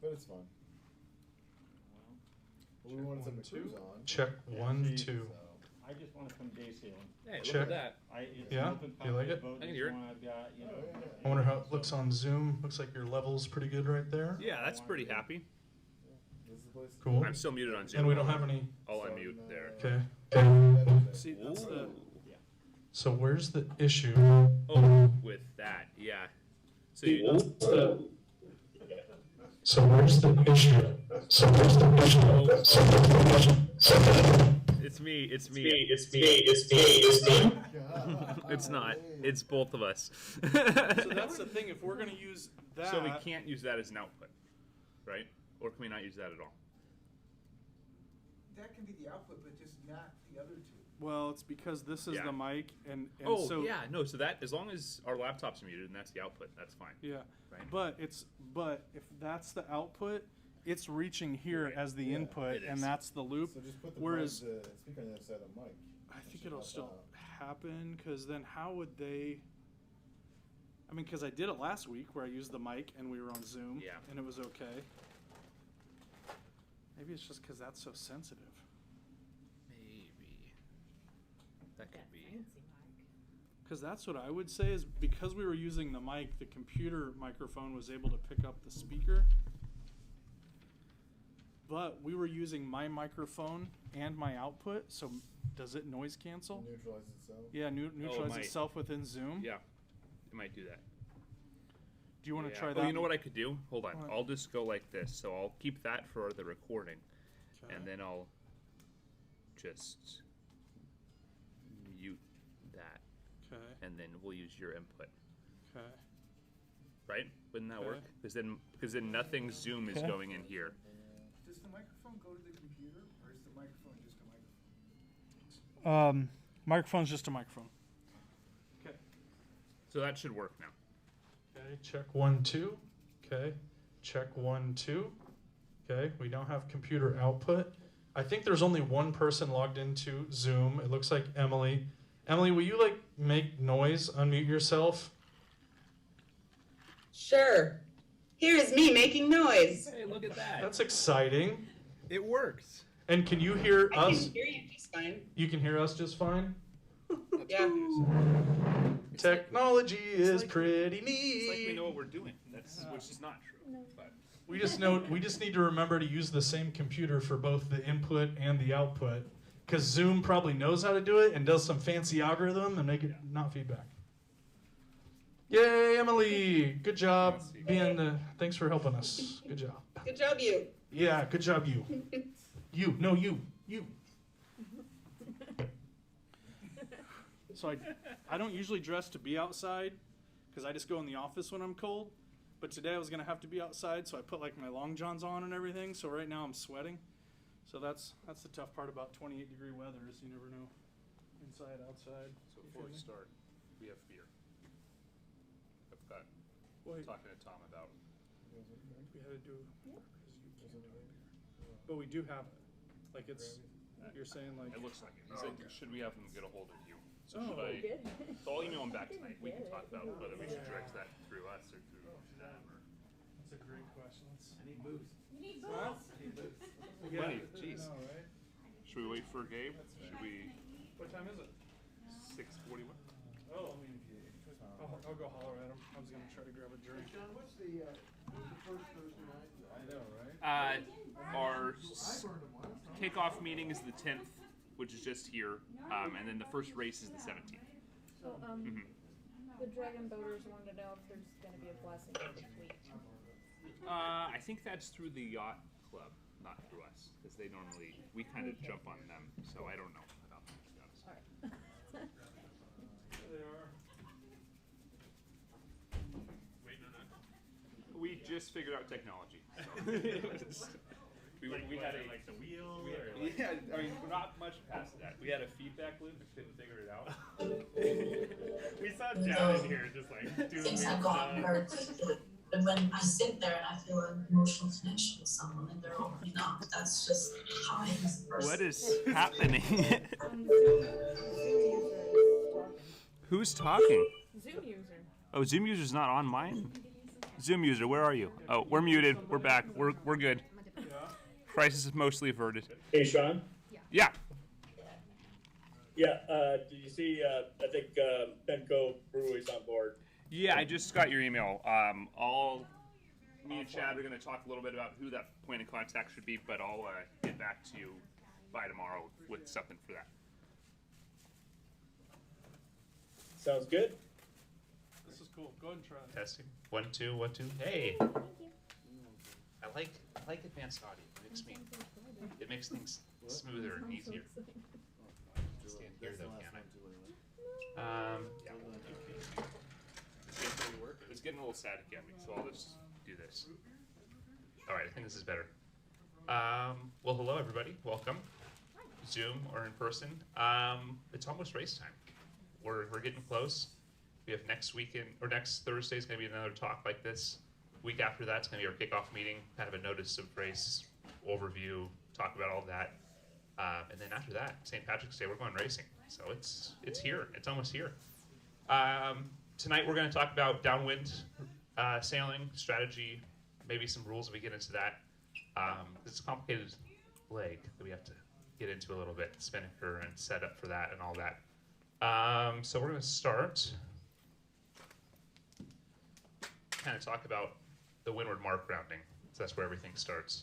But it's fun. Well, we wanted some twos on. Check 1, 2. I just want some day sailing. Hey, look Check. at that. It's Yeah? an open You like it? boat, I can this hear it. one I've got, you know. I wonder how it looks on Zoom. Looks like your level's pretty good right there. Yeah, that's pretty happy. This is the place. Cool. I'm still muted on Zoom. And we don't have any. I'll unmute there. Okay. See, that's the. So where's the issue? Oh, with that, yeah. So you, So where's the issue? So where's the issue? it's me. It's me. It's not. It's both of us. So that's the thing. If we're gonna use that, So we can't use that as an output, right? Or can we not use that at all? That can be the output, but just not the other two. well, it's because this is Yeah. the mic, and Oh, so yeah, no. So that as long as our laptops are muted and that's the output, that's fine. yeah. Right. But if that's the output, it's reaching here Right. as the Yeah, input, it and is. that's the loop. So just put the Whereas speaker on the other side of the mic. I That think should it'll help still out. happen, because then how would they? I mean, because I did it last week where I used the mic and we were on Zoom, Yeah. and it was okay. Maybe it's just because that's so sensitive. Maybe that could be. Because that's what I would say is because we were using the mic, the computer microphone was able to pick up the speaker. But we were using my microphone and my output, so does it noise cancel? Neutralize itself. Yeah, neutralize might. itself within Zoom. Yeah, it might do that. Do you want to Yeah. try Oh, that? you know what I could do? Hold on. What? I'll just go like this. So I'll keep that for the recording, Okay. and then I'll just mute that, Okay. and then we'll use your input. Okay. Right? Wouldn't that Okay. work? Because then nothing Zoom is Okay. going in here. Does the microphone go to the computer, or is the microphone just a microphone? Microphone's just a microphone. Okay. So that should work now. Okay, check 1, 2. Okay, check 1, 2. Okay, we don't have computer output. I think there's only one person logged into Zoom. It looks like Emily. Emily, will you like make noise? Unmute yourself. Sure. Here is me making noise. Hey, look at that. That's exciting. It works. And can you hear I us? can hear you just fine. You can hear us just fine. Yeah. Technology is like- pretty It's like we neat. know what we're doing. Which is not true. But We just need to remember to use the same computer for both the input and the output, because Zoom probably knows how to do it and does some fancy algorithm and make it not feedback. Yay, Emily! Good job being the. Thanks for helping us. Good job. Good job, you. Yeah, good job, you. You, no, you. So I don't usually dress to be outside because I just go in the office when I'm cold. But today I was gonna have to be outside, so I put like my long johns on and everything. So right now I'm sweating. So that's the tough part about 28-degree weather is you never know, inside, outside. So before we start, we have beer. I've got Wait, talking to Tom about. we had to do but we do have it. Like it's you're saying like It looks like it. He's like, should we have him get a hold of you? So Oh. should I? So I'll email him back tonight. We can talk about whether we should direct that through us or through them. Or that's a great question. I need booze. Money, jeez. No, right? Should we wait for Gabe? Should we? What time is it? 6:41. Oh, I'll go holler at him. I was gonna try to grab a drink. John, what's the first Thursday night? I know, right? Our I burned them last time. kickoff meeting is the 10th, which is just here, and then the first race is the 17th. So, the Dragon Boaters wanted to know if there's going to be a blessing of the fleet. I think that's through the yacht club, not through us, because we kind of jump on them. So I don't know about that, to be honest. All right. There they are. We just figured out technology. So. we had a like the wheel. yeah, I mean, not much past that. We had a feedback loop, but couldn't figure it out. We saw John in here just like doing Things weird have gotten stuff. very quickly. But when I sit there and I feel an emotional connection with someone and they're opening up, that's just how I am as a person. What is happening? Zoom user is talking. Who's talking? Zoom user. Oh, Zoom user's not on mine. Zoom user, where are you? Oh, we're muted. We're back. We're good. Crisis is mostly averted. Hey, Sean. Yeah. Yeah. Did you see? I think Benko Brewery's on board. Yeah, I just got your email. Me and Chad are going to talk a little bit about who that point of contact should be, but I'll get back to you by tomorrow with something for that. Sounds good. This is cool. Go ahead and try it. Testing. 1, 2, 1, 2. Hey. I like advanced audio. It makes things smoother and easier. Stand here though, can I? Yeah. It was getting a little static at me, so I'll just do this. All right, I think this is better. Well, hello everybody. Welcome. Zoom or in person. It's almost race time. We're getting close. We have next weekend or next Thursday is going to be another talk like this. Week after that's going to be our kickoff meeting, kind of a notice of race overview, talk about all that. And then after that, St. Patrick's Day, we're going racing. So it's here. It's almost here. Tonight we're going to talk about downwind sailing strategy, maybe some rules if we get into that. It's a complicated leg that we have to get into a little bit, spinnaker and set up for that and all that. So we're going to start, kind of talk about the windward mark rounding. So that's where everything starts.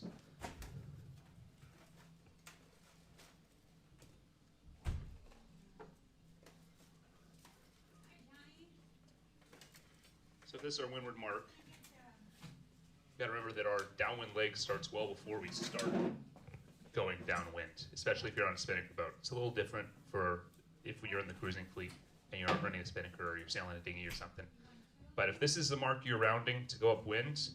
So this is our windward mark. You gotta remember that our downwind leg starts well before we start going downwind, especially if you're on a spinnaker boat. It's a little different for if you're in the cruising fleet and you aren't running a spinnaker or you're sailing a dinghy or something. But if this is the mark you're rounding to go upwind,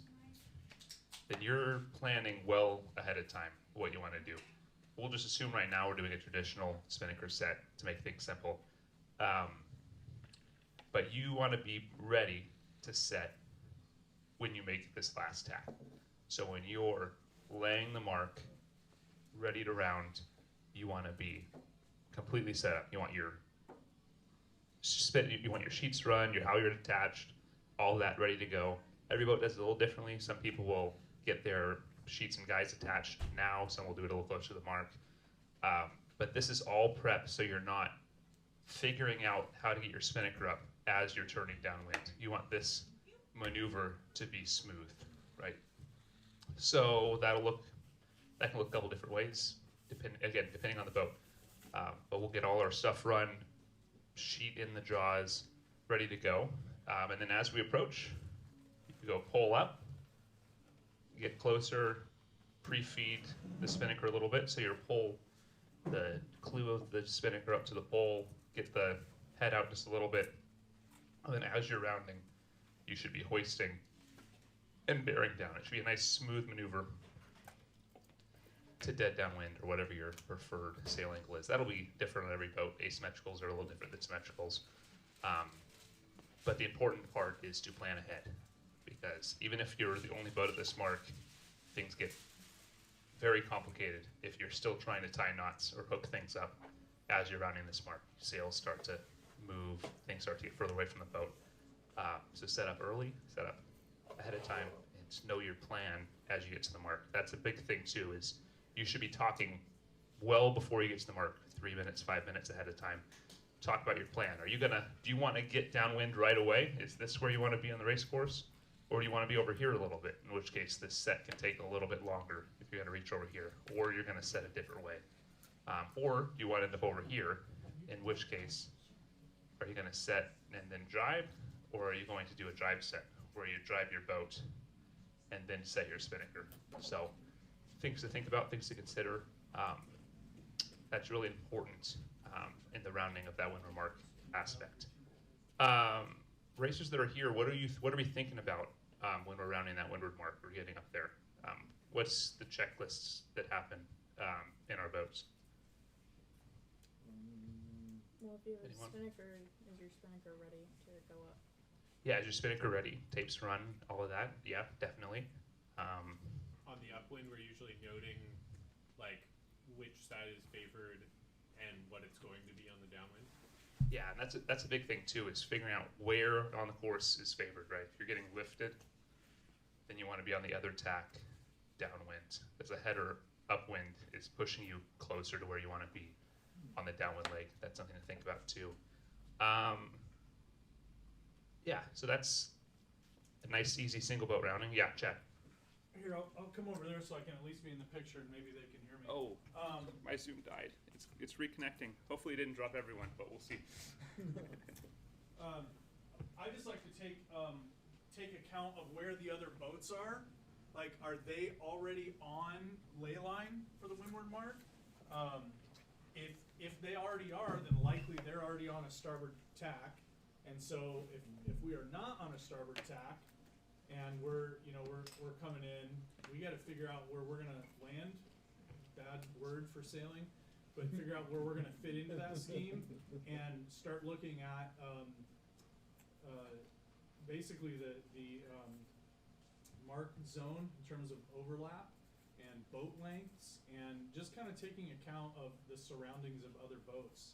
then you're planning well ahead of time what you want to do. We'll just assume right now we're doing a traditional spinnaker set to make things simple. But you want to be ready to set when you make this last tack. So when you're laying the mark, ready to round, you want to be completely set up. You want your sheets run, your halyard attached, all that ready to go. Every boat does it a little differently. Some people will get their sheets and guides attached now. Some will do it a little closer to the mark. But this is all prep, so you're not figuring out how to get your spinnaker up as you're turning downwind. You want this maneuver to be smooth, right? So that can look a couple different ways, depending on the boat. But we'll get all our stuff run, sheet in the jaws, ready to go. And then as we approach, you go pole up, get closer, pre-feed the spinnaker a little bit, so your pole, the clue of the spinnaker up to the pole, get the head out just a little bit. And then as you're rounding, you should be hoisting and bearing down. It should be a nice smooth maneuver to dead downwind or whatever your preferred sail angle is. That'll be different on every boat. Asymmetricals are a little different than symmetricals. But the important part is to plan ahead, because even if you're the only boat at this mark, things get very complicated if you're still trying to tie knots or hook things up as you're rounding this mark. Sails start to move, things start to get further away from the boat. So set up early, set up ahead of time, and know your plan as you get to the mark. That's a big thing too, is you should be talking well before you get to the mark, 3 minutes, 5 minutes ahead of time. Talk about your plan. Do you want to get downwind right away? Is this where you want to be on the race course? Or do you want to be over here a little bit? In which case this set can take a little bit longer if you're going to reach over here, or you're going to set a different way. Or you want to end up over here, in which case, are you going to set and then drive, or are you going to do a drive set where you drive your boat and then set your spinnaker? So things to think about, things to consider. That's really important in the rounding of that windward mark aspect. Racers that are here, what are we thinking about when we're rounding that windward mark? We're getting up there. What's the checklists that happen in our boats? Well, if you have a spinnaker, is your spinnaker ready to go up? Yeah, is your spinnaker ready? Tapes run, all of that? Yeah, definitely. On the upwind, we're usually noting like which side is favored and what it's going to be on the downwind. Yeah, and that's a big thing too, is figuring out where on the course is favored, right? If you're getting lifted, then you want to be on the other tack downwind, because the header upwind is pushing you closer to where you want to be on the downwind leg. That's something to think about too. Yeah, so that's a nice, easy single boat rounding. Yeah, Chad. Here, I'll come over there so I can at least be in the picture and maybe they can hear me. Oh, my Zoom died. It's reconnecting. Hopefully it didn't drop everyone, but we'll see. I just like to take account of where the other boats are. Like, are they already on ley line for the windward mark? If they already are, then likely they're already on a starboard tack. And so if we are not on a starboard tack, and we're coming in, we got to figure out where we're gonna land. Bad word for sailing, but figure out where we're gonna fit into that scheme and start looking at basically the mark zone in terms of overlap and boat lengths, and just kind of taking account of the surroundings of other boats.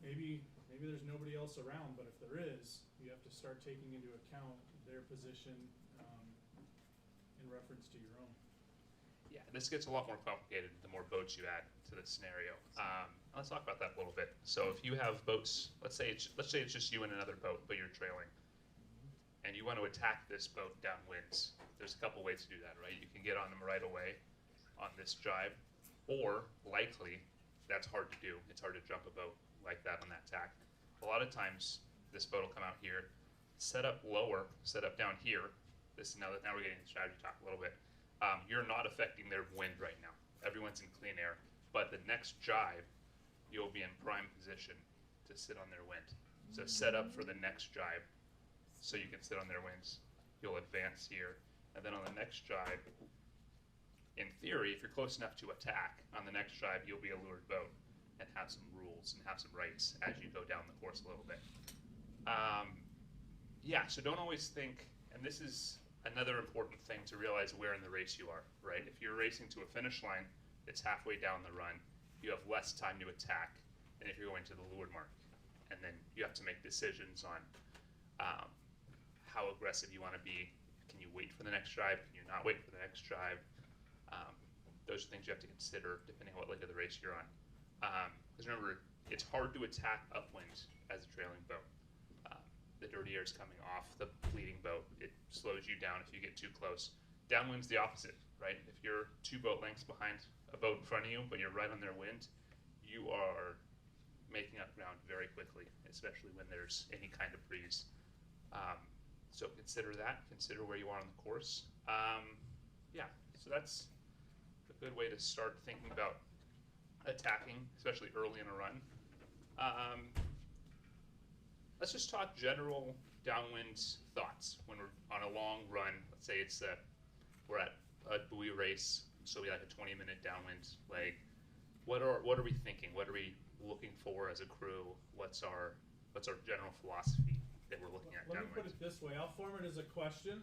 Maybe there's nobody else around, but if there is, you have to start taking into account their position in reference to your own. Yeah, this gets a lot more complicated the more boats you add to the scenario. Let's talk about that a little bit. So if you have boats, let's say it's just you and another boat, but you're trailing, and you want to attack this boat downwind, there's a couple ways to do that, right? You can get on them right away on this jibe, or likely that's hard to do. It's hard to jump a boat like that on that tack. A lot of times this boat will come out here, set up lower, set up down here. This now we're getting into strategy talk a little bit. You're not affecting their wind right now. Everyone's in clean air, but the next jibe, you'll be in prime position to sit on their wind. So set up for the next jibe, so you can sit on their winds. You'll advance here, and then on the next jibe, in theory, if you're close enough to attack, on the next jibe you'll be a lured boat and have some rules and have some rights as you go down the course a little bit. Yeah, so don't always think, and this is another important thing to realize where in the race you are, right? If you're racing to a finish line that's halfway down the run, you have less time to attack than if you're going to the leeward mark. And then you have to make decisions on how aggressive you want to be. Can you wait for the next drive? Can you not wait for the next drive? Those are things you have to consider depending on what leg of the race you're on. Because remember, it's hard to attack upwind as a trailing boat. The dirty air is coming off the leading boat. It slows you down if you get too close. Downwind's the opposite, right? If you're 2 boat lengths behind a boat in front of you, but you're right on their wind, you are making up ground very quickly, especially when there's any kind of breeze. So consider that. Consider where you are on the course. Yeah, so that's a good way to start thinking about attacking, especially early in a run. Let's just talk general downwind thoughts when we're on a long run. Let's say it's we're at a buoy race, so we like a 20-minute downwind leg. What are we thinking? What are we looking for as a crew? What's our general philosophy that we're looking at downwind? Let me put it this way. I'll form it as a question.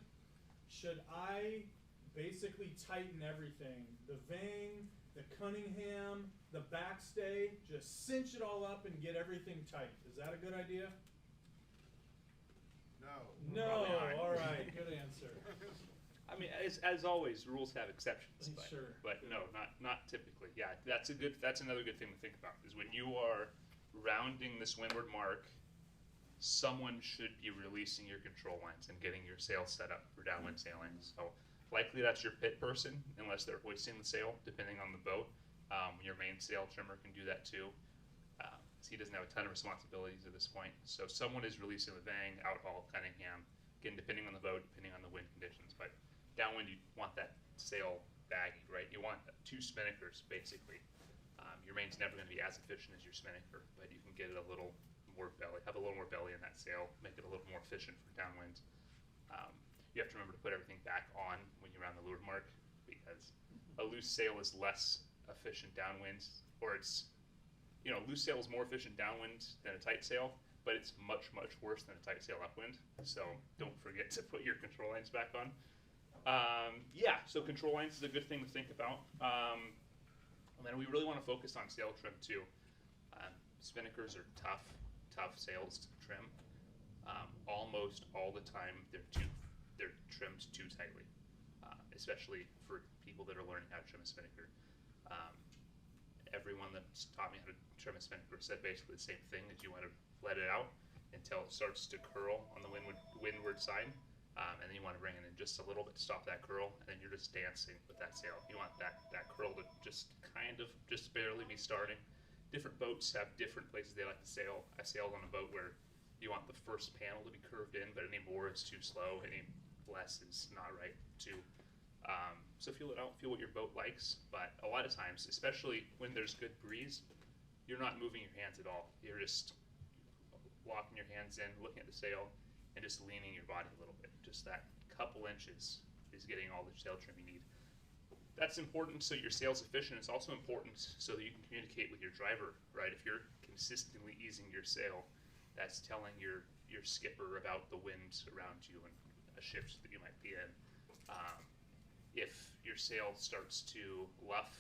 Should I basically tighten everything? The Vang, the Cunningham, the backstay, just cinch it all up and get everything tight. Is that a good idea? No. All right. Good answer. I mean, as always, rules have exceptions. But, Sure. But no, not typically. Yeah, that's another good thing to think about is when you are rounding this windward mark, someone should be releasing your control lines and getting your sail set up for downwind sailing. So likely that's your pit person, unless they're hoisting the sail, depending on the boat. Your main sail trimmer can do that too. He doesn't have a ton of responsibilities at this point. So someone is releasing the Vang, outhaul, Cunningham, again, depending on the boat, depending on the wind conditions. But downwind, you want that sail baggy, right? You want 2 spinnakers, basically. Your main's never going to be as efficient as your spinnaker, but you can get it a little more belly, have a little more belly in that sail, make it a little more efficient for downwind. You have to remember to put everything back on when you're around the leeward mark, because a loose sail is less efficient downwind, or it's, loose sail is more efficient downwind than a tight sail, but it's much, much worse than a tight sail upwind. So don't forget to put your control lines back on. Yeah, so control lines is a good thing to think about. And then we really want to focus on sail trim too. Spinnakers are tough sails to trim. Almost all the time they're they're trimmed too tightly, especially for people that are learning how to trim a spinnaker. Everyone that's taught me how to trim a spinnaker said basically the same thing, that you want to let it out until it starts to curl on the windward side, and then you want to bring it in just a little bit to stop that curl, and then you're just dancing with that sail. You want that curl to just kind of just barely be starting. Different boats have different places they like to sail. I sailed on a boat where you want the first panel to be curved in, but any more is too slow, any less is not right too. So feel it out, feel what your boat likes, but a lot of times, especially when there's good breeze, you're not moving your hands at all. You're just locking your hands in, looking at the sail, and just leaning your body a little bit. Just that couple inches is getting all the sail trim you need. That's important so your sail's efficient. It's also important so that you can communicate with your driver, right? If you're consistently easing your sail, that's telling your skipper about the wind around you and a shift that you might be in. If your sail starts to luff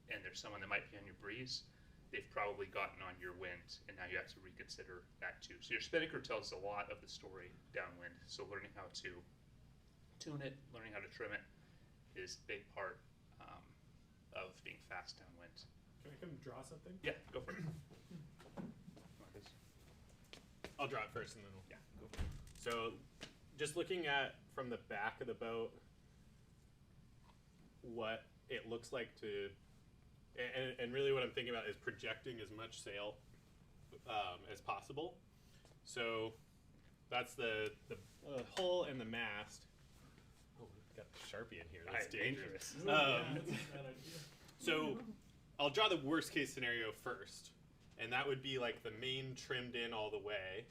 and there's someone that might be on your breeze, they've probably gotten on your wind, and now you have to reconsider that too. So your spinnaker tells a lot of the story downwind. So learning how to tune it, learning how to trim it is a big part of being fast downwind. Can I come draw something? Yeah, go for it. I'll draw it first and then we'll... Yeah, go for it. So just looking at from the back of the boat what it looks like to, and really what I'm thinking about is projecting as much sail as possible. So that's the hull and the mast. Oh, we've got the Sharpie in here. That's dangerous. So I'll draw the worst case scenario first, and that would be like the main trimmed in all the way.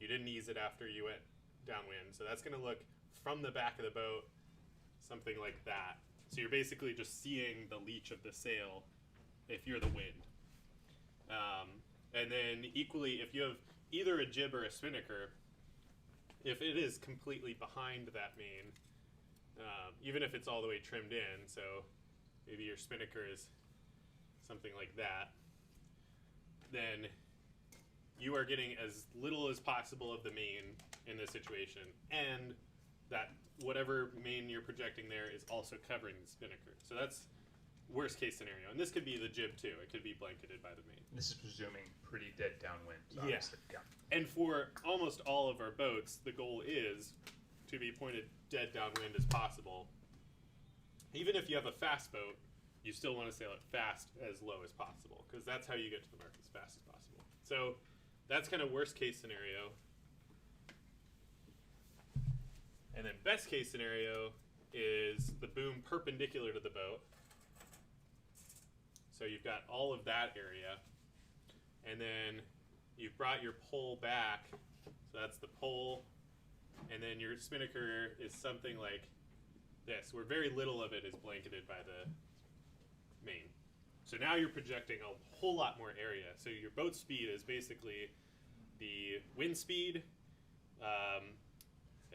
You didn't ease it after you went downwind, so that's going to look from the back of the boat something like that. So you're basically just seeing the leach of the sail if you're the wind. And then equally, if you have either a jib or a spinnaker, if it is completely behind that main, even if it's all the way trimmed in, so maybe your spinnaker is something like that, then you are getting as little as possible of the main in this situation, and that whatever main you're projecting there is also covering the spinnaker. So that's worst case scenario. And this could be the jib too. It could be blanketed by the main. This is presuming pretty dead downwind, obviously. Yeah. And for almost all of our boats, the goal is to be pointed dead downwind as possible. Even if you have a fast boat, you still want to sail it fast as low as possible, because that's how you get to the mark as fast as possible. So that's kind of worst case scenario. And then best case scenario is the boom perpendicular to the boat. So you've got all of that area. And then you've brought your pole back. So that's the pole. And then your spinnaker is something like this, where very little of it is blanketed by the main. So now you're projecting a whole lot more area. So your boat speed is basically the wind speed.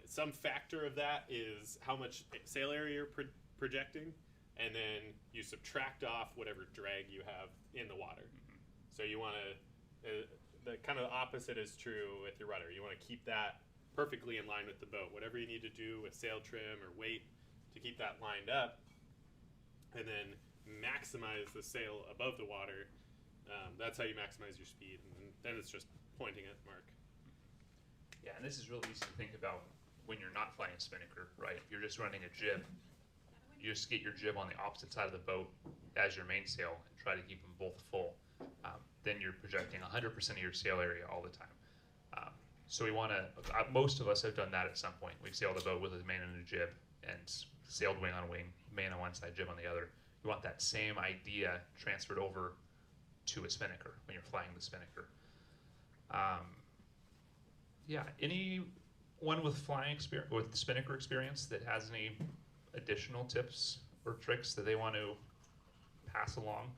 Some factor of that is how much sail area you're projecting, and then you subtract off whatever drag you have in the water. Mm-hmm. So you want to, the kind of opposite is true with your rudder. You want to keep that perfectly in line with the boat. Whatever you need to do with sail trim or weight to keep that lined up, and then maximize the sail above the water. That's how you maximize your speed, and then it's just pointing at the mark. Yeah, and this is really easy to think about when you're not flying a spinnaker, right? If you're just running a jib, you just get your jib on the opposite side of the boat as your mainsail and try to keep them both full. Then you're projecting 100% of your sail area all the time. So we want to, most of us have done that at some point. We've sailed a boat with a main and a jib and sailed wing on wing, main on one side, jib on the other. You want that same idea transferred over to a spinnaker when you're flying the spinnaker. Yeah, anyone with flying experience, with spinnaker experience, that has any additional tips or tricks that they want to pass along?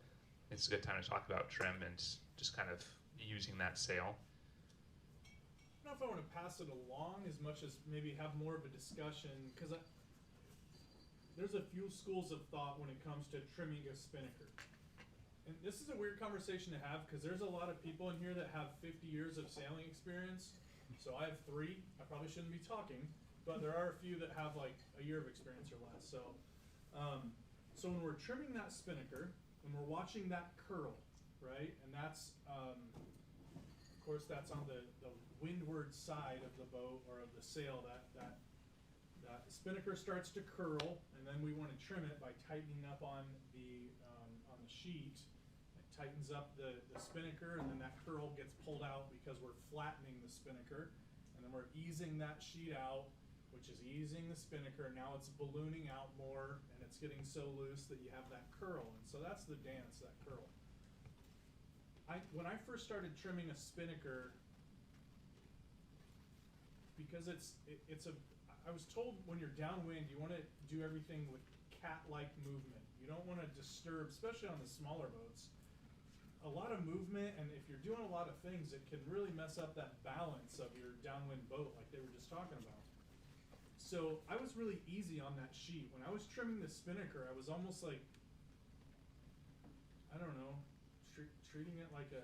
It's a good time to talk about trim and just kind of using that sail. I don't know if I want to pass it along as much as maybe have more of a discussion, because there's a few schools of thought when it comes to trimming a spinnaker. And this is a weird conversation to have, because there's a lot of people in here that have 50 years of sailing experience. So I have 3. I probably shouldn't be talking. but there are a few that have like a year of experience or less. So, so when we're trimming that spinnaker, when we're watching that curl, right, and that's, of course, that's on the windward side of the boat or of the sail. That spinnaker starts to curl, and then we want to trim it by tightening up on the sheet. It tightens up the spinnaker, and then that curl gets pulled out because we're flattening the spinnaker, and then we're easing that sheet out, which is easing the spinnaker. Now it's ballooning out more, and it's getting so loose that you have that curl, and so that's the dance, that curl. When I first started trimming a spinnaker, because I was told when you're downwind, you want to do everything with cat-like movement. You don't want to disturb, especially on the smaller boats, a lot of movement, and if you're doing a lot of things, it can really mess up that balance of your downwind boat, like they were just talking about. So I was really easy on that sheet. When I was trimming the spinnaker, I was almost like, I don't know, treating it like a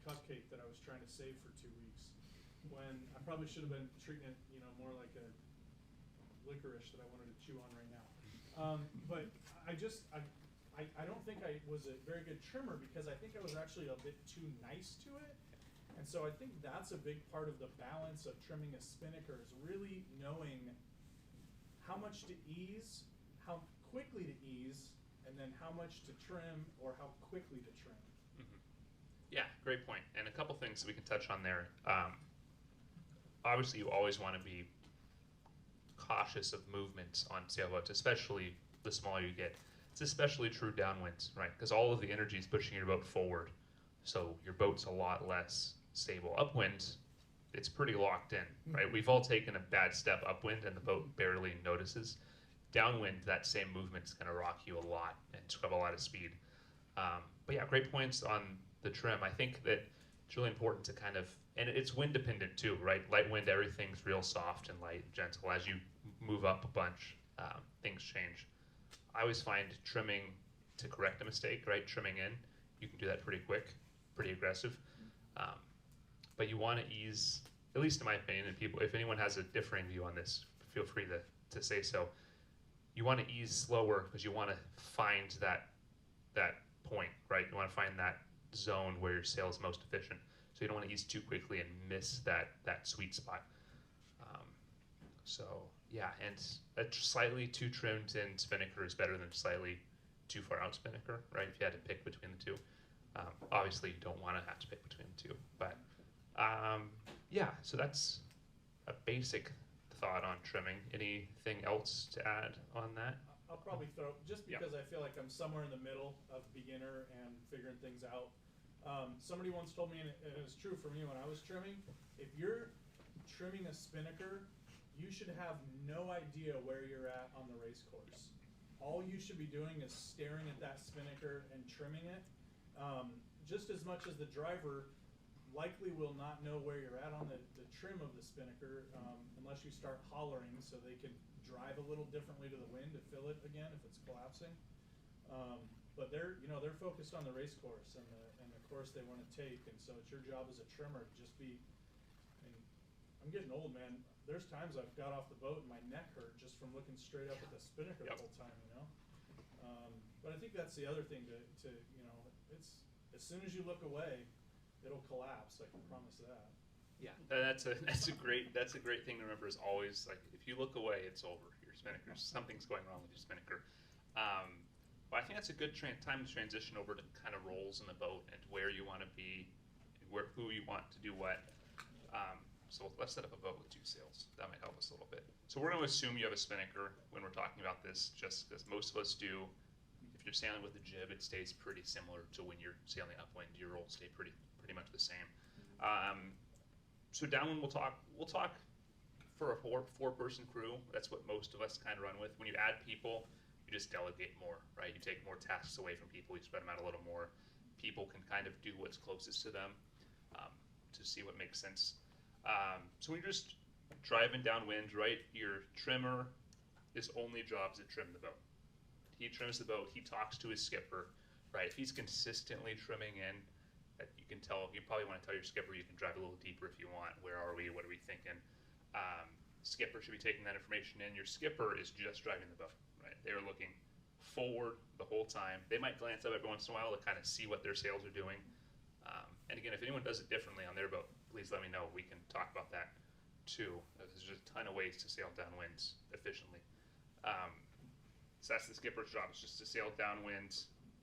cupcake that I was trying to save for 2 weeks, when I probably should have been treating it, more like a licorice that I wanted to chew on right now. But I don't think I was a very good trimmer, because I think I was actually a bit too nice to it. And so I think that's a big part of the balance of trimming a spinnaker, is really knowing how much to ease, how quickly to ease, and then how much to trim or how quickly to trim. Yeah, great point. And a couple things we can touch on there. Obviously, you always want to be cautious of movements on sailboats, especially the smaller you get. It's especially true downwind, right? Because all of the energy is pushing your boat forward, so your boat's a lot less stable. Upwind, it's pretty locked in, right? We've all taken a bad step upwind, and the boat barely notices. Downwind, that same movement's going to rock you a lot and scrub a lot of speed. But yeah, great points on the trim. I think that it's really important to kind of, and it's wind dependent too, right? Light wind, everything's real soft and light and gentle. As you move up a bunch, things change. I always find trimming to correct a mistake, right? Trimming in, you can do that pretty quick, pretty aggressive. But you want to ease, at least in my opinion, and people, if anyone has a differing view on this, feel free to say so. You want to ease slower because you want to find that point, right? You want to find that zone where your sail is most efficient. So you don't want to ease too quickly and miss that sweet spot. So yeah, and a slightly too trimmed in spinnaker is better than slightly too far out spinnaker, right? If you had to pick between the two. Obviously you don't want to have to pick between the two, but yeah, so that's a basic thought on trimming. Anything else to add on that? I'll probably throw, just because I feel like I'm somewhere in the middle of beginner and figuring things out. Somebody once told me, and it was true for me when I was trimming, if you're trimming a spinnaker, you should have no idea where you're at on the race course. All you should be doing is staring at that spinnaker and trimming it. Just as much as the driver likely will not know where you're at on the trim of the spinnaker, unless you start hollering so they can drive a little differently to the wind to fill it again if it's collapsing. But they're focused on the race course and the course they want to take, and so it's your job as a trimmer to just be. And I'm getting old, man. There's times I've got off the boat and my neck hurt just from looking straight up at the spinnaker the whole time, But I think that's the other thing to it's as soon as you look away, it'll collapse. I can promise that. Yeah, that's a great thing to remember. Is always like if you look away, it's over. Your spinnaker, something's going wrong with your spinnaker. But I think that's a good time to transition over to kind of roles in the boat and where you want to be, and who you want to do what. So let's set up a boat with two sails. That might help us a little bit. So we're going to assume you have a spinnaker when we're talking about this, just as most of us do. If you're sailing with a jib, it stays pretty similar to when you're sailing upwind. Your roles stay pretty much the same. So downwind, we'll talk for a four-person crew. That's what most of us kind of run with. When you add people, you just delegate more, right? You take more tasks away from people. You spread them out a little more. People can kind of do what's closest to them to see what makes sense. So when you're just driving downwind, right? Your trimmer, his only job is to trim the boat. He trims the boat. He talks to his skipper, right? If he's consistently trimming in, you can tell. You probably want to tell your skipper you can drive a little deeper if you want. Where are we? What thinking. Skipper should be taking that information in. Your skipper is just driving the boat, right? They're looking forward the whole time. They might glance up every once in a while to kind of see what their sails are doing. And again, if anyone does it differently on their boat, please let me know. We can talk about that too. There's just a ton of ways to sail downwind efficiently. So that's the skipper's job, is just to sail downwind,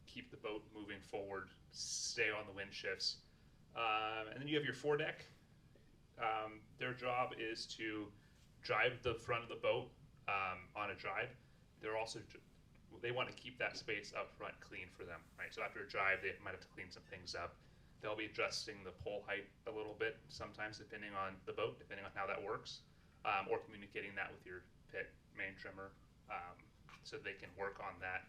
keep the boat moving forward, stay on the wind shifts. And then you have your foredeck. Their job is to drive the front of the boat on a drive. They want to keep that space up front clean for them, right? So after a drive, they might have to clean some things up. They'll be adjusting the pole height a little bit, sometimes depending on the boat, depending on how that works, or communicating that with your pit main trimmer, so they can work on that.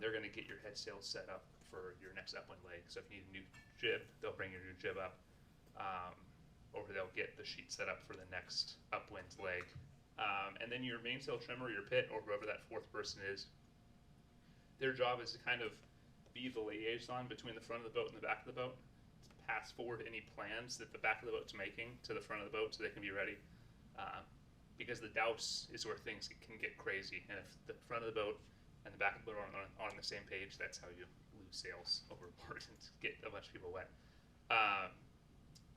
They're going to get your head sail set up for your next upwind leg. So if you need a new jib, they'll bring your new jib up, or they'll get the sheet set up for the next upwind leg. And then your mainsail trimmer, your pit, or whoever that fourth person is, their job is to kind of be the liaison between the front of the boat and the back of the boat, to pass forward any plans that the back of the boat's making to the front of the boat so they can be ready. Because the douse is where things can get crazy, and if the front of the boat and the back of the boat aren't on the same page, that's how you lose sails overboard and get a bunch of people wet.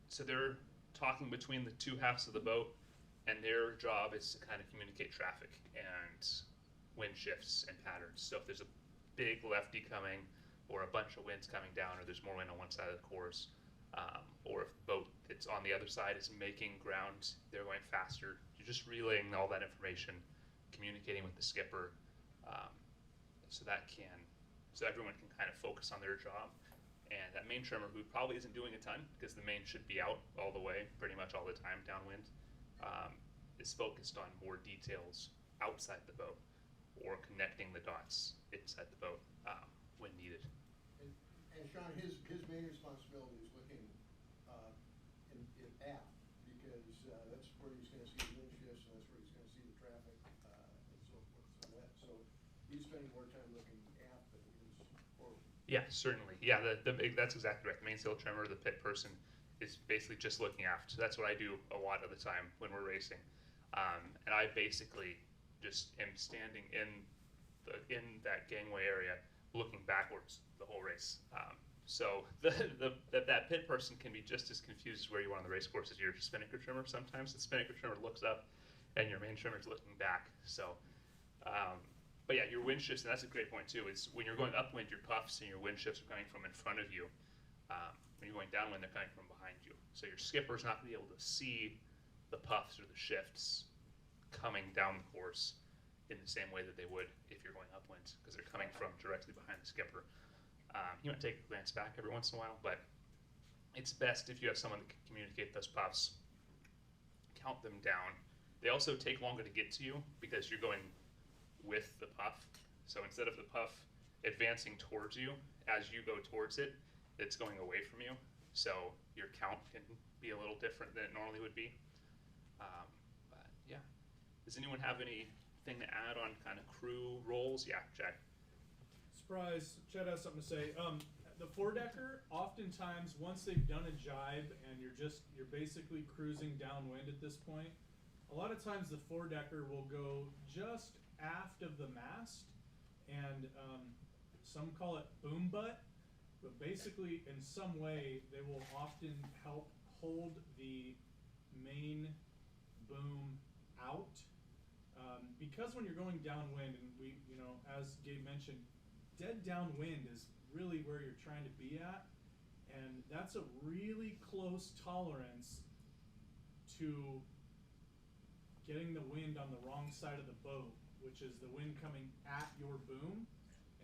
So they're talking between the two halves of the boat, and their job is to kind of communicate traffic and wind shifts and patterns. So if there's a big lefty coming, or a bunch of winds coming down, or there's more wind on one side of the course, or if the boat that's on the other side is making ground, they're going faster. You're just relaying all that information, communicating with the skipper, so everyone can kind of focus on their job. And that main trimmer, who probably isn't doing a ton, because the main should be out all the way, pretty much all the time downwind, is focused on more details outside the boat, or connecting the dots inside the boat when needed. And Sean, his main responsibility is looking in aft, because that's where he's going to see the wind shifts, and that's where he's going to see the traffic, and so forth. So he's spending more time looking aft than he is forward. Yeah, certainly. Yeah, that's exactly right. The mainsail trimmer, the pit person, is basically just looking aft. So that's what I do a lot of the time when we're racing. And I basically just am standing in that gangway area, looking backwards the whole race. So that pit person can be just as confused as where you are on the race course as your spinnaker trimmer. Sometimes the spinnaker trimmer looks up, and your main trimmer is looking back. So, but yeah, your wind shifts, and that's a great point too, is when you're going upwind, your puffs and your wind shifts are coming from in front of you. When you're going downwind, they're coming from behind you. So your skipper's not going to be able to see the puffs or the shifts coming down the course in the same way that they would if you're going upwind, because they're coming from directly behind the skipper. You might take a glance back every once in a while, but it's best if you have someone that can communicate those puffs, count them down. They also take longer to get to you because you're going with the puff. So instead of the puff advancing towards you, as you go towards it, it's going away from you. So your count can be a little different than it normally would be. But yeah, does anyone have anything to add on kind of crew roles? Yeah, Jack. Surprise, Chad has something to say. The four-decker, oftentimes, once they've done a jibe and you're basically cruising downwind at this point, a lot of times the four-decker will go just aft of the mast, and some call it boom butt, but basically in some way they will often help hold the main boom out. Because when you're going downwind, and as Gabe mentioned, dead downwind is really where you're trying to be at, and that's a really close tolerance to getting the wind on the wrong side of the boat, which is the wind coming at your boom,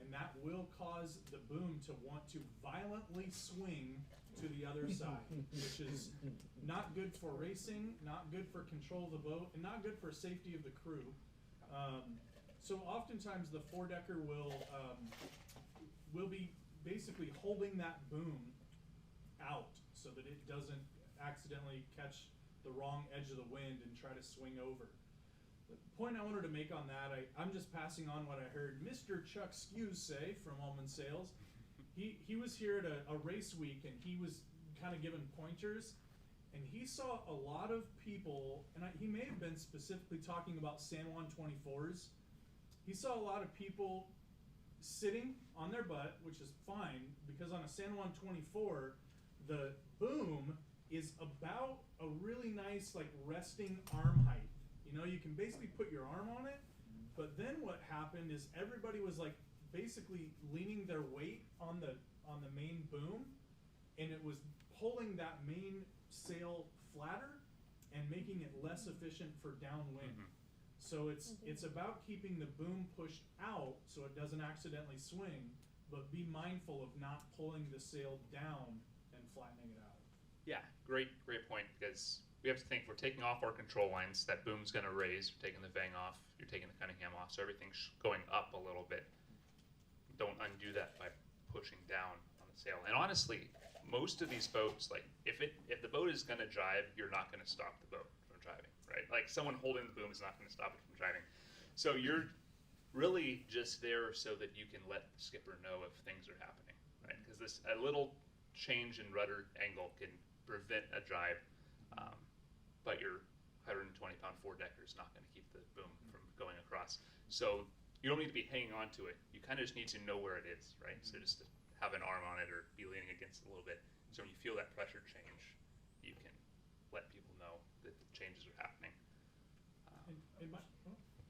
and that will cause the boom to want to violently swing to the other side, which is not good for racing, not good for control of the boat, and not good for safety of the crew. So oftentimes the four-decker will be basically holding that boom out so that it doesn't accidentally catch the wrong edge of the wind and try to swing over. The point I wanted to make on that, I'm just passing on what I heard Mr. Chuck Skews say from Almond Sales. He was here at a race week, and he was kind of giving pointers, and he saw a lot of people, and he may have been specifically talking about San Juan 24s. He saw a lot of people sitting on their butt, which is fine, because on a San Juan 24, the boom is about a really nice, like, resting arm height. You know, you can basically put your arm on it, but then what happened is everybody was, like, basically leaning their weight on the main boom, and it was pulling that main sail flatter and making it less efficient for downwind. So it's about keeping the boom pushed out so it doesn't accidentally swing, but be mindful of not pulling the sail down and flattening it out. Yeah, great point, because we have to think we're taking off our control lines. That boom's going to raise. You're taking the Vang off. You're taking the Cunningham off. So everything's going up a little bit. Don't undo that by pushing down on the sail. And honestly, most of these boats, like if the boat is going to drive, you're not going to stop the boat from driving, right? Like someone holding the boom is not going to stop it from driving. So you're really just there so that you can let the skipper know if things are happening, right? Because a little change in rudder angle can prevent a drive, but your 120-pound four-decker is not going to keep the boom from going across. So you don't need to be hanging on to it. You kind of just need to know where it is, right? So just to have an arm on it or be leaning against it a little bit. So when you feel that pressure change, you can let people know that the changes are happening.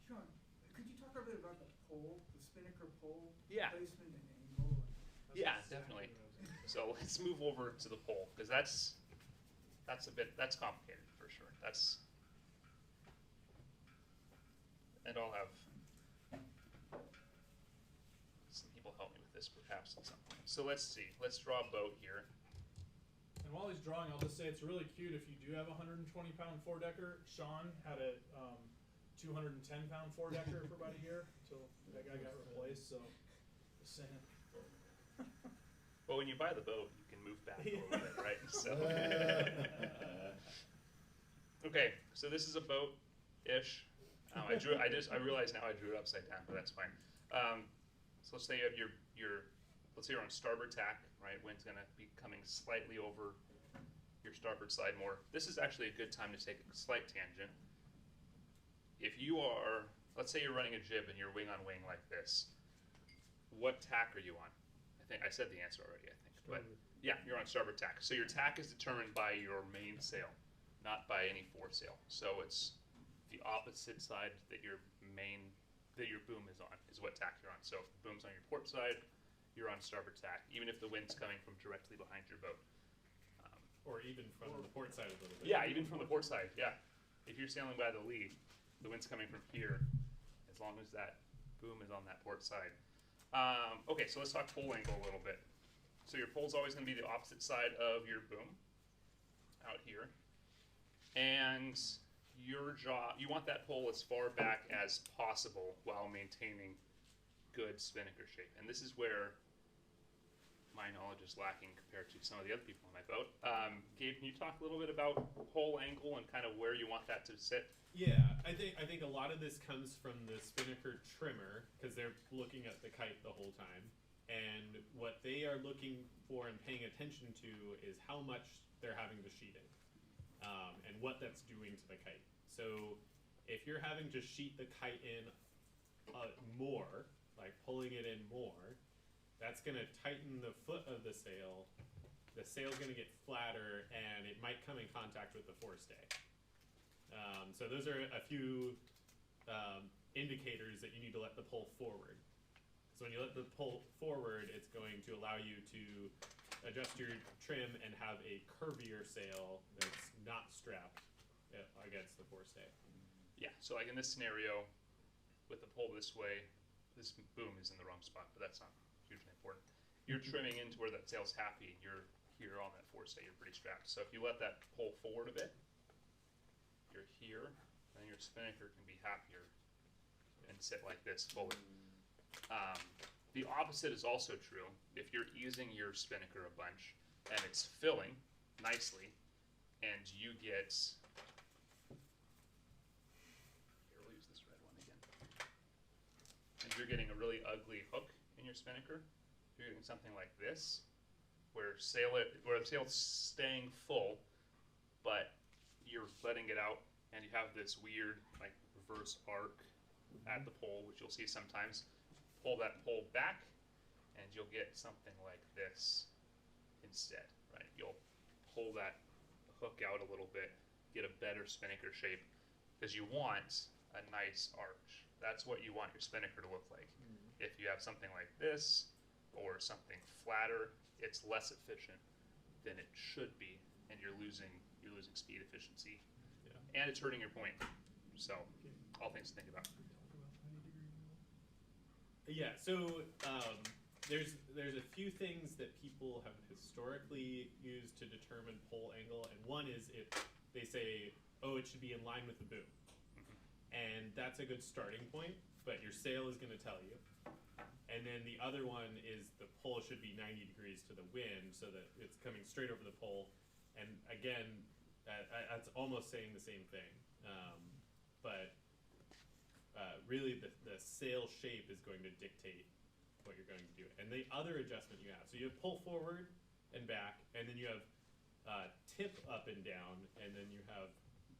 Sean, could you talk a bit about the pole, the spinnaker pole Yeah. placement and angle? Yeah, definitely. So let's move over to the pole, because that's complicated for sure. And I'll have some people help me with this perhaps at some point. So let's see. Let's draw a boat here. And while he's drawing, I'll just say it's really cute if you do have a 120-pound four-decker. Sean had a 210-pound four-decker for about a year until that guy got replaced, so just saying. Well, when you buy the boat, you can move back a little bit, right? So. Okay, so this is a boat-ish. I realize now I drew it upside down, but that's fine. So let's say you have let's say you're on starboard tack, right? Wind's gonna be coming slightly over your starboard side more. This is actually a good time to take a slight tangent. If you are, let's say you're running a jib and you're wing on wing like this, what tack are you on? I said the answer already, I think. But yeah, you're on starboard tack. So your tack is determined by your main sail, not by any foresail. So it's the opposite side that your boom is on, is what tack you're on. So if the boom's on your port side, you're on starboard tack, even if the wind's coming from directly behind your boat. Or even from the port side a little bit. Yeah, even from the port side, yeah. If you're sailing by the lee, the wind's coming from here, as long as that boom is on that port side. Okay, so let's talk pole angle a little bit. So your pole's always going to be the opposite side of your boom, out here. And you want that pole as far back as possible while maintaining good spinnaker shape. And this is where my knowledge is lacking compared to some of the other people on my boat. Gabe, can you talk a little bit about pole angle and kind of where you want that to sit? Yeah, I think a lot of this comes from the spinnaker trimmer, because they're looking at the kite the whole time, and what they are looking for and paying attention to is how much they're having to sheet it, and what that's doing to the kite. So if you're having to sheet the kite in more, like pulling it in more, that's going to tighten the foot of the sail. The sail's going to get flatter, and it might come in contact with the forestay. So those are a few indicators that you need to let the pole forward. So when you let the pole forward, it's going to allow you to adjust your trim and have a curvier sail that's not strapped against the forestay. Yeah, so like in this scenario, with the pole this way, this boom is in the wrong spot, but that's not hugely important. You're trimming into where that sail's happy, and you're here on that forestay, you're pretty strapped. So if you let that pole forward a bit, you're here, then your spinnaker can be happier and sit like this fully. The opposite is also true. If you're easing your spinnaker a bunch and it's filling nicely, and you get, here, we'll use this red one again, and you're getting a really ugly hook in your spinnaker, you're getting something like this, where the sail's staying full, but you're letting it out, and you have this weird like reverse arc at the pole, which you'll see sometimes. Pull that pole back, and you'll get something like this instead, right? You'll pull that hook out a little bit, get a better spinnaker shape, because you want a nice arch. That's what you want your spinnaker to look like. If you have something like this or something flatter, it's less efficient than it should be, and you're losing speed efficiency, and it's hurting your point. So, all things to think about. Yeah, so there's a few things that people have historically used to determine pole angle, and one is they say, oh, it should be in line with the boom. And that's a good starting point, but your sail is going to tell you. And then the other one is the pole should be 90 degrees to the wind so that it's coming straight over the pole. And again, that's almost saying the same thing. But really the sail shape is going to dictate what you're going to do. And the other adjustment you have, so you have pull forward and back, and then you have tip up and down, and then you have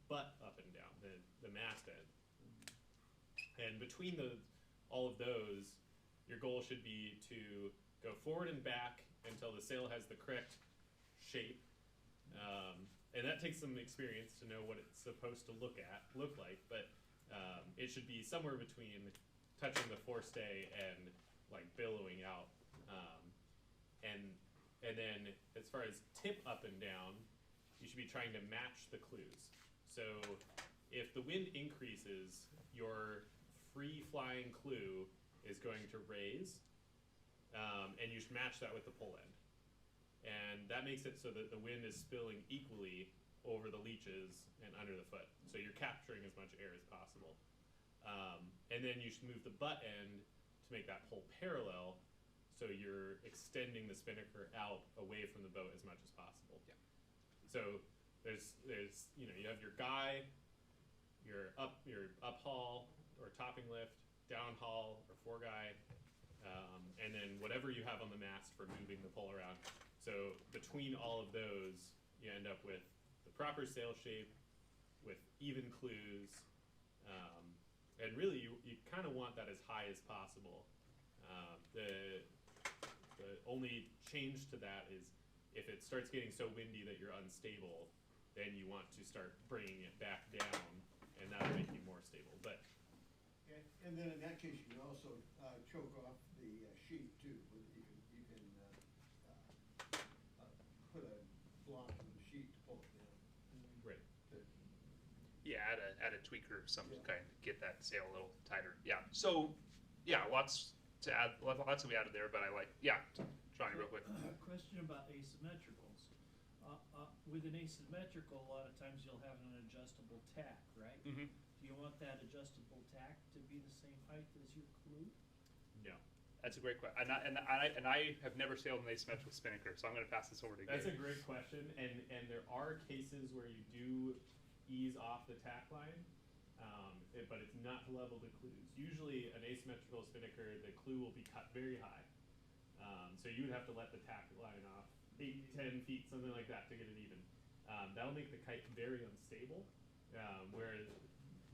butt up and down, the masthead. And between all of those, your goal should be to go forward and back until the sail has the correct shape. And that takes some experience to know what it's supposed to look like, but it should be somewhere between touching the forestay and like billowing out. And then as far as tip up and down, you should be trying to match the clues. So if the wind increases, your free flying clue is going to raise, and you should match that with the pull end. And that makes it so that the wind is spilling equally over the leeches and under the foot. So you're capturing as much air as possible. And then you should move the butt end to make that pole parallel, so you're extending the spinnaker out away from the boat as much as possible. Yeah. So there's you have your guy, your up haul or topping lift, down haul or foreguy, and then whatever you have on the mast for moving the pole around. So between all of those, you end up with the proper sail shape, with even clues, and really you kind of want that as high as possible. The only change to that is if it starts getting so windy that you're unstable, then you want to start bringing it back down, and that'll make you more stable. But and then in that case, you can also choke off the sheet too. You can put a block in the sheet to pull it down. Right. Yeah, add a tweaker of some kind to get that sail a little tighter. Yeah. So, yeah, lots to be added there, but I like. Yeah, Johnny, real quick. A question about asymmetricals. With an asymmetrical, a lot of times you'll have an adjustable tack, right? Mm-hmm. Do you want that adjustable tack to be the same height as your clue? No. That's a great question, and I have never sailed an asymmetrical spinnaker, so I'm going to pass this over to That's Gabe. a great question, and there are cases where you do ease off the tack line, but it's not to level the clues. Usually an asymmetrical spinnaker, the clue will be cut very high, so you would have to let the tack line off 8, 10 feet, something like that, to get it even. That'll make the kite very unstable, whereas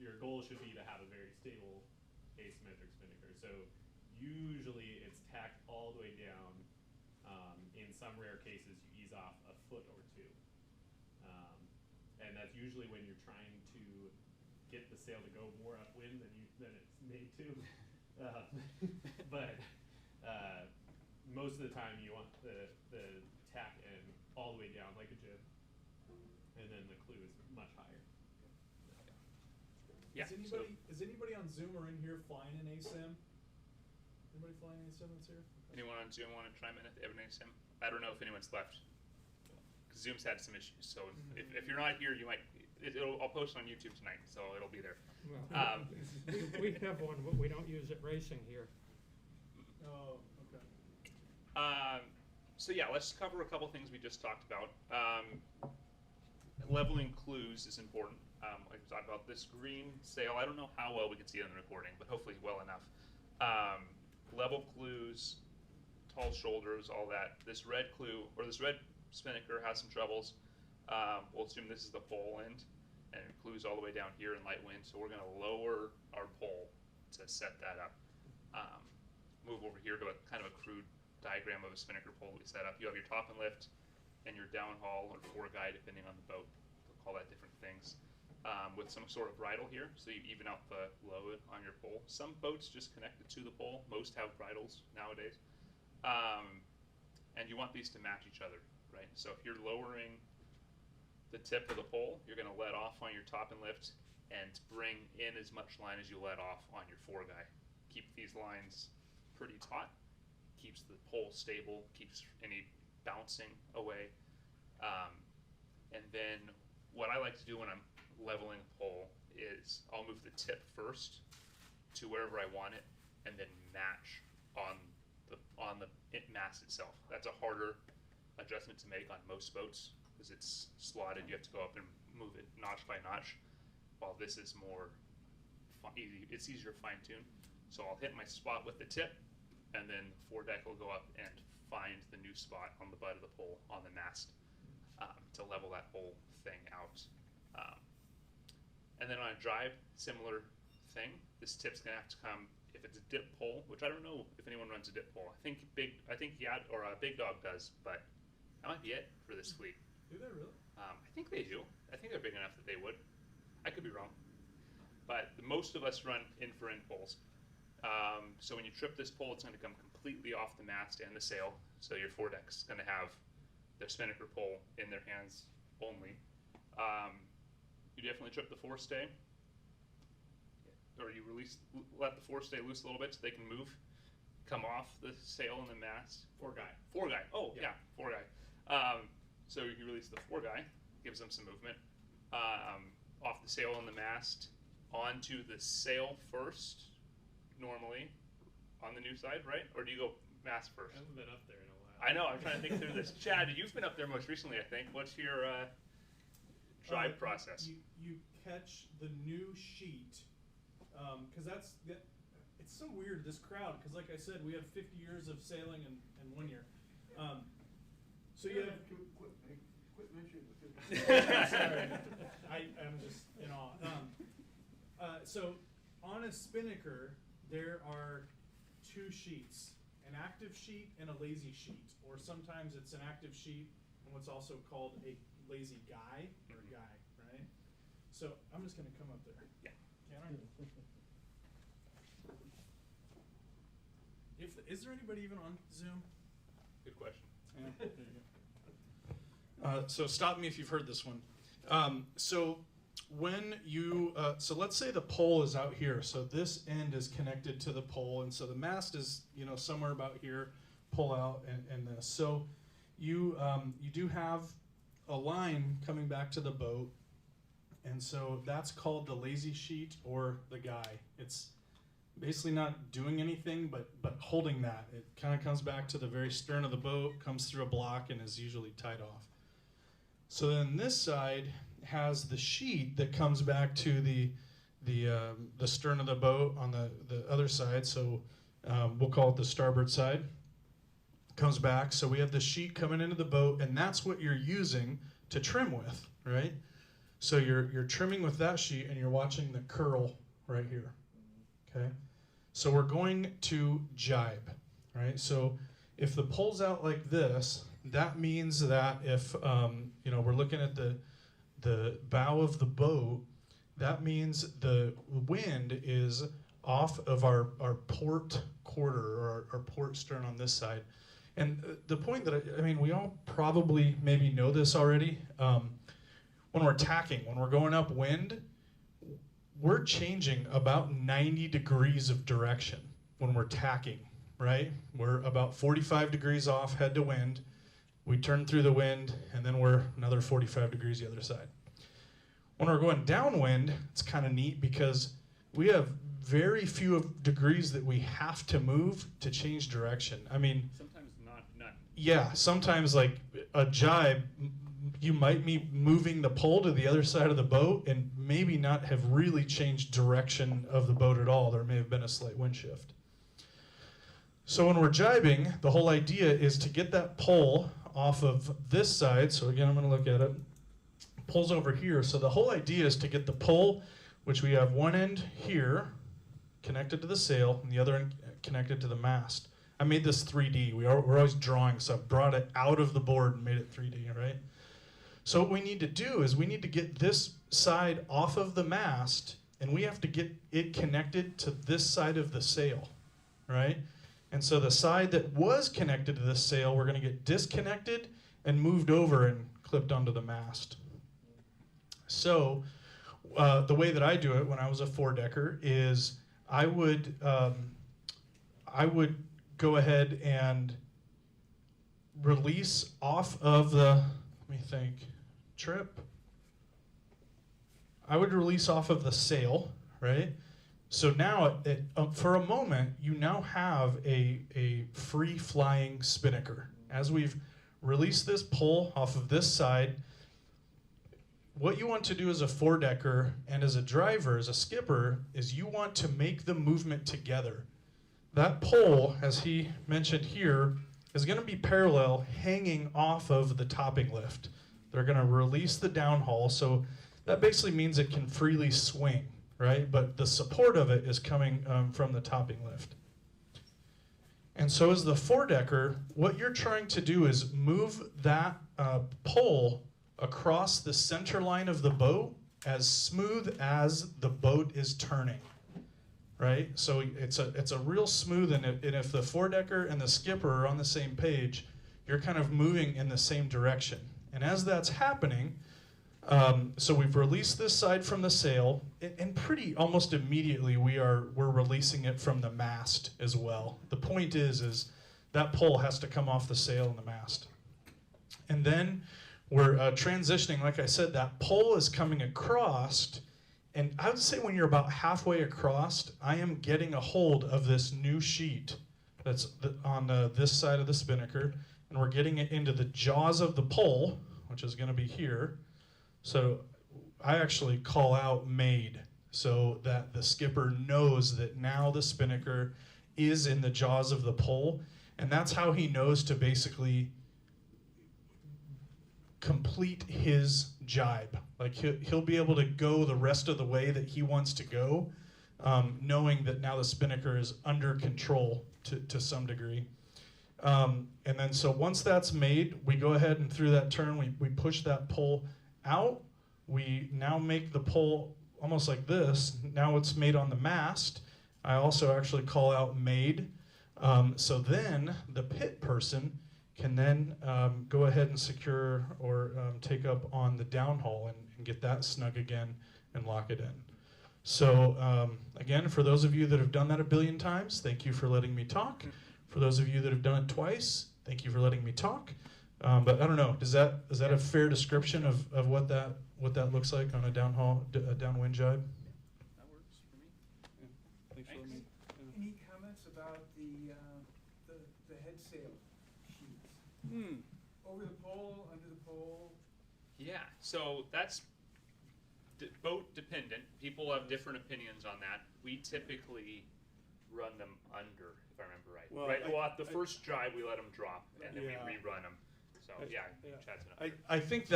your goal should be to have a very stable asymmetric spinnaker. So usually it's tacked all the way down. In some rare cases, you ease off a foot or two. And that's usually when you're trying to get the sail to go more upwind than it's made to. But most of the time you want the tack end all the way down like a jib, and then the clue is much higher. Yeah. Is anybody on Zoom or in here flying an ASIM? Anybody flying an ASIM that's here? Anyone on Zoom want to chime in if they have an ASIM? I don't know if anyone's left. Because Zoom's had some issues, so if you're not here, you might. I'll post it on YouTube tonight, so it'll be there. Well, we have one, but we don't use it racing here. Oh, okay. So yeah, let's cover a couple things we just talked about. Leveling clues is important. Like we talked about this green sail. I don't know how well we can see it in the recording, but hopefully well enough. Level clues, tall shoulders, all that. This red clue, or this red spinnaker has some troubles. We'll assume this is the pole end, and it includes all the way down here in light wind. So we're going to lower our pole to set that up. Move over here to a kind of a crude diagram of a spinnaker pole we set up. You have your top and lift and your downhaul or foreguy, depending on the boat. We'll call that different things. With some sort of bridle here, so you even out the load on your pole. Some boats just connect it to the pole. Most have bridles nowadays. And you want these to match each other, right? So if you're lowering the tip of the pole, you're going to let off on your top and lift and bring in as much line as you let off on your foreguy. Keep these lines pretty taut, keeps the pole stable, keeps any bouncing away. And then what I like to do when I'm leveling a pole is I'll move the tip first to wherever I want it and then match on the mast itself. That's a harder adjustment to make on most boats because it's slotted. You have to go up and move it notch by notch, while this is more easy. It's easier to fine tune. So I'll hit my spot with the tip, and then the foredeck will go up and find the new spot on the butt of the pole on the mast to level that whole thing out. And then on a drive, similar thing. This tip's gonna have to come, if it's a dip pole, which I don't know if anyone runs a dip pole. I think Big Dog does, but that might be it for this fleet. Do they really? I think they do. I think they're big enough that they would. I could be wrong. But most of us run in-for-end poles. So when you trip this pole, it's going to come completely off the mast and the sail. So your foredeck's going to have their spinnaker pole in their hands only. You definitely trip the forestay, or you let the forestay loose a little bit so they can move, come off the sail and the mast. Foreguy. Oh yeah, foreguy. So you release the foreguy, gives them some movement, off the sail and the mast, onto the sail first, normally, on the new side, right? Or do you go mast first? I haven't been up there in a while. I know, I'm trying to think through this. Chad, you've been up there most recently, I think. What's your drive process? You catch the new sheet, because it's so weird, this crowd, because like I said, we have 50 years of sailing in 1 year. So you have... Quit mentioning the 50. Sorry, I'm just in awe. So on a spinnaker, there are two sheets, an active sheet and a lazy sheet, or sometimes it's an active sheet and what's also called a lazy guy, right? So I'm just gonna come up there. Yeah. Is there anybody even on Zoom? Good question. Yeah, there you go. So stop me if you've heard this one. So when you, so let's say the pole is out here. So this end is connected to the pole, and so the mast is, somewhere about here, pull out and this. So you do have a line coming back to the boat, and so that's called the lazy sheet or the guy. It's basically not doing anything but holding that. It kind of comes back to the very stern of the boat, comes through a block, and is usually tied off. So then this side has the sheet that comes back to the stern of the boat on the other side. So we'll call it the starboard side. Comes back. So we have the sheet coming into the boat, and that's what you're using to trim with, right? So you're trimming with that sheet, and you're watching the curl right here. Okay. So we're going to jibe, right? So if the pole's out like this, that means that if we're looking at the bow of the boat, that means the wind is off of our port quarter, or our port stern on this side. And the point that we all probably maybe know this already. When we're tacking, when we're going upwind, we're changing about 90 degrees of direction when we're tacking, right? We're about 45 degrees off head to wind. We turn through the wind, and then we're another 45 degrees the other side. When we're going downwind, it's kind of neat because we have very few degrees that we have to move to change direction. Sometimes none. Yeah, sometimes like a jibe, you might be moving the pole to the other side of the boat and maybe not have really changed direction of the boat at all. There may have been a slight wind shift. So when we're jibing, the whole idea is to get that pole off of this side. So again, I'm going to look at it. pulls over here. So the whole idea is to get the pull, which we have one end here connected to the sail and the other end connected to the mast. I made this 3D. We're always drawing, so I brought it out of the board and made it 3D, right? So what we need to do is we need to get this side off of the mast, and we have to get it connected to this side of the sail, right? And so the side that was connected to this sail, we're going to get disconnected and moved over and clipped onto the mast. So the way that I do it when I was a four-decker is I would go ahead and release off of the, let me think, trip. I would release off of the sail, right? So now, for a moment, you now have a free-flying spinnaker. As we've released this pull off of this side, what you want to do as a four-decker and as a driver, as a skipper, is you want to make the movement together. That pole, as he mentioned here, is going to be parallel, hanging off of the topping lift. They're going to release the downhaul, so that basically means it can freely swing, right? But the support of it is coming from the topping lift. And so as the four-decker, what you're trying to do is move that pole across the center line of the boat as smooth as the boat is turning, right? So it's a real smooth, and if the four-decker and the skipper are on the same page, you're kind of moving in the same direction. And as that's happening, so we've released this side from the sail, and pretty almost immediately we're releasing it from the mast as well. The point is that pole has to come off the sail and the mast. And then we're transitioning, like I said, that pole is coming across, and I would say when you're about halfway across, I am getting a hold of this new sheet that's on this side of the spinnaker, and we're getting it into the jaws of the pole, which is going to be here. So I actually call out made, so that the skipper knows that now the spinnaker is in the jaws of the pole, and that's how he knows to basically complete his jibe. Like he'll be able to go the rest of the way that he wants to go, knowing that now the spinnaker is under control to some degree. And then so once that's made, we go ahead and through that turn, we push that pole out. We now make the pole almost like this. Now it's made on the mast. I also actually call out made. So then the pit person can then go ahead and secure or take up on the downhaul and get that snug again and lock it in. So again, for those of you that have done that a billion times, thank you for letting me talk. For those of you that have done it twice, thank you for letting me talk. But I don't know, is that a fair description of what that looks like on a downwind jibe? That works for me. Yeah. Thanks. Any comments about the head sail sheets? Over the pole, under the pole? Yeah, so that's boat dependent. People have different opinions on that. We typically run them under, if I remember right. Well, at the first drive, we let them drop, and then we rerun them. So, Chad's enough. I think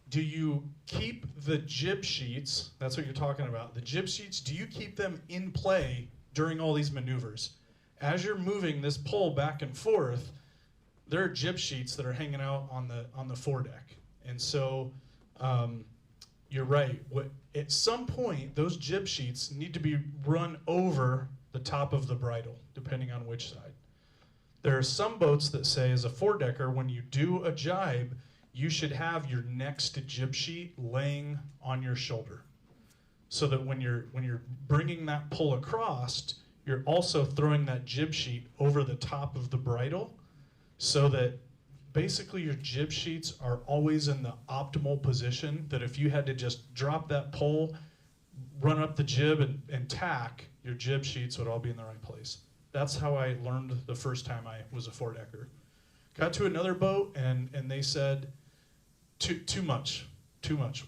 do you keep the jib sheets, that's what you're talking about, the jib sheets, do you keep them in play during all these maneuvers? As you're moving this pole back and forth, there are jib sheets that are hanging out on the foredeck. And so you're right. At some point, those jib sheets need to be run over the top of the bridle, depending on which side. There are some boats that say, as a four-decker, when you do a jibe, you should have your next jib sheet laying on your shoulder, so that when you're bringing that pull across, you're also throwing that jib sheet over the top of the bridle, so that basically your jib sheets are always in the optimal position, that if you had to just drop that pole, run up the jib and tack, your jib sheets would all be in the right place. That's how I learned the first time I was a four-decker. Got to another boat, and they said, too much.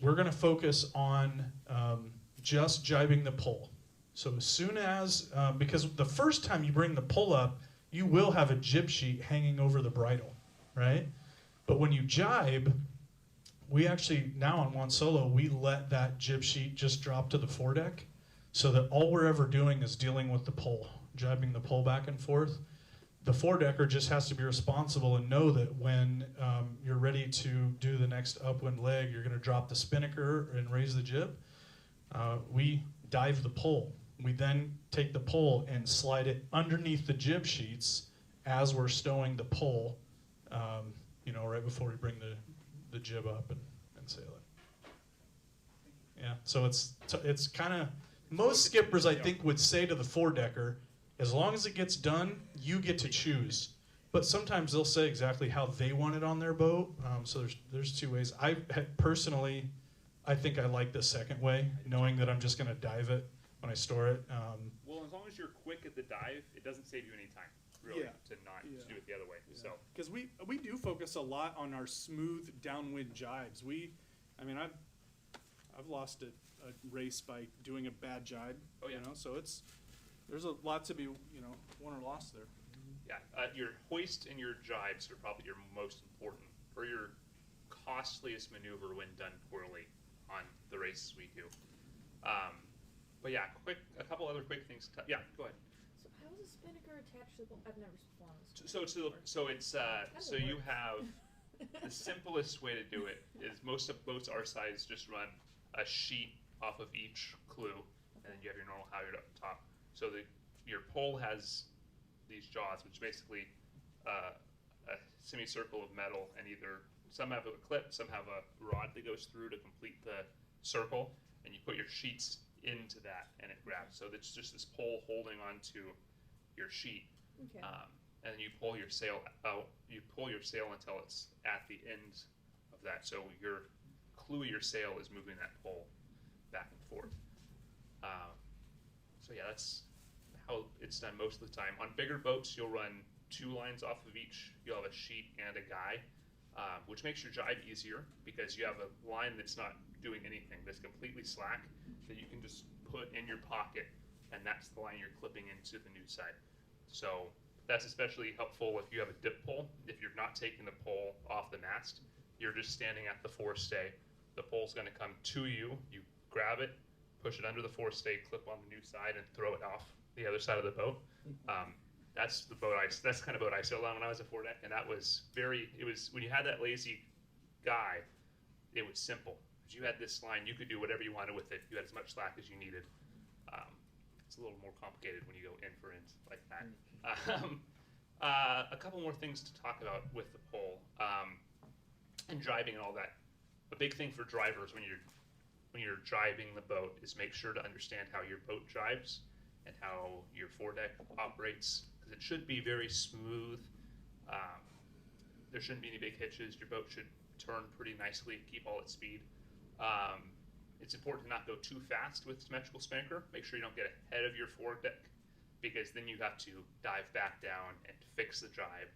We're going to focus on just jibing the pole. So as soon as, because the first time you bring the pole up, you will have a jib sheet hanging over the bridle, right? But when you jibe, we actually, now on Juan Solo, we let that jib sheet just drop to the foredeck so that all we're ever doing is dealing with the pole, jibing the pole back and forth. The foredecker just has to be responsible and know that when you're ready to do the next upwind leg, you're going to drop the spinnaker and raise the jib. We dive the pole. We then take the pole and slide it underneath the jib sheets as we're stowing the pole, right before we bring the jib up and sail it. Yeah, so it's kind of, most skippers I think would say to the foredecker, as long as it gets done, you get to choose. But sometimes they'll say exactly how they want it on their boat. So there's two ways. Personally, I think I like the second way, knowing that I'm just going to dive it when I store it. Well, as long as you're quick at the dive, it doesn't save you any time, really, to do it the other way. Yeah. So because we do focus a lot on our smooth downwind jibes. I've lost a race by doing a bad jibe. Oh, yeah. So there's a lot to be won or lost there. yeah, your hoist and your jibes are probably your most important, or your costliest maneuver when done poorly on the races we do. But yeah, a couple other quick things. Yeah, go ahead. So how is a spinnaker attached to the boat? I've never flown this. So you have the simplest way to do it is most of boats our size just run a sheet off of each clue, and then you have your normal halyard up top. So your pole has these jaws, which basically a semicircle of metal, and either some have a clip, some have a rod that goes through to complete the circle, and you put your sheets into that, and it grabs. So it's just this pole holding onto your sheet, Okay. and then you pull your sail out. You pull your sail until it's at the end of that. So your clue of your sail is moving that pole back and forth. So yeah, that's how it's done most of the time. On bigger boats, you'll run 2 lines off of each. You'll have a sheet and a guy, which makes your jibe easier because you have a line that's not doing anything, that's completely slack, that you can just put in your pocket, and that's the line you're clipping into the new side. So that's especially helpful if you have a dip pole. If you're not taking the pole off the mast, you're just standing at the forestay. The pole's going to come to you. You grab it, push it under the forestay, clip on the new side, and throw it off the other side of the boat. That's the kind of boat I sailed on when I was a foredeck, and that was when you had that lazy guy, it was simple. Because you had this line, you could do whatever you wanted with it. You had as much slack as you needed. It's a little more complicated when you go in for ends like that. A couple more things to talk about with the pole and jibing and all that. A big thing for drivers when you're jibing the boat is make sure to understand how your boat jibes and how your foredeck operates, because it should be very smooth. There shouldn't be any big hitches. Your boat should turn pretty nicely, keep all its speed. It's important to not go too fast with symmetrical spinnaker. Make sure you don't get ahead of your foredeck, because then you have to dive back down and fix the jibe.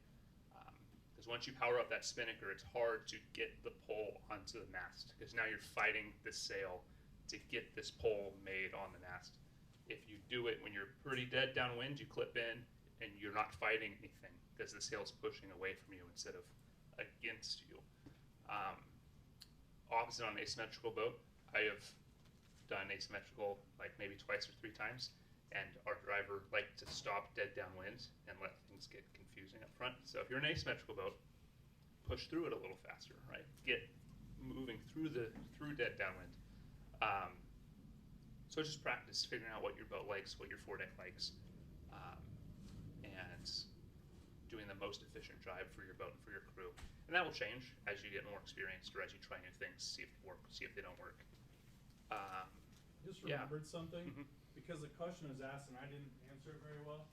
Because once you power up that spinnaker, it's hard to get the pole onto the mast, because now you're fighting the sail to get this pole made on the mast. If you do it when you're pretty dead downwind, you clip in and you're not fighting anything because the sail's pushing away from you instead of against you. Opposite on an asymmetrical boat, I have done asymmetrical like maybe twice or 3 times, and our driver liked to stop dead downwind and let things get confusing up front. So if you're in an asymmetrical boat, push through it a little faster, right? Get moving through dead downwind. So just practice figuring out what your boat likes, what your foredeck likes, and doing the most efficient jibe for your boat and for your crew. And that will change as you get more experienced or as you try new things, see if they work, see if they don't work. Just remembered something, because the question was asked and I didn't answer it very well.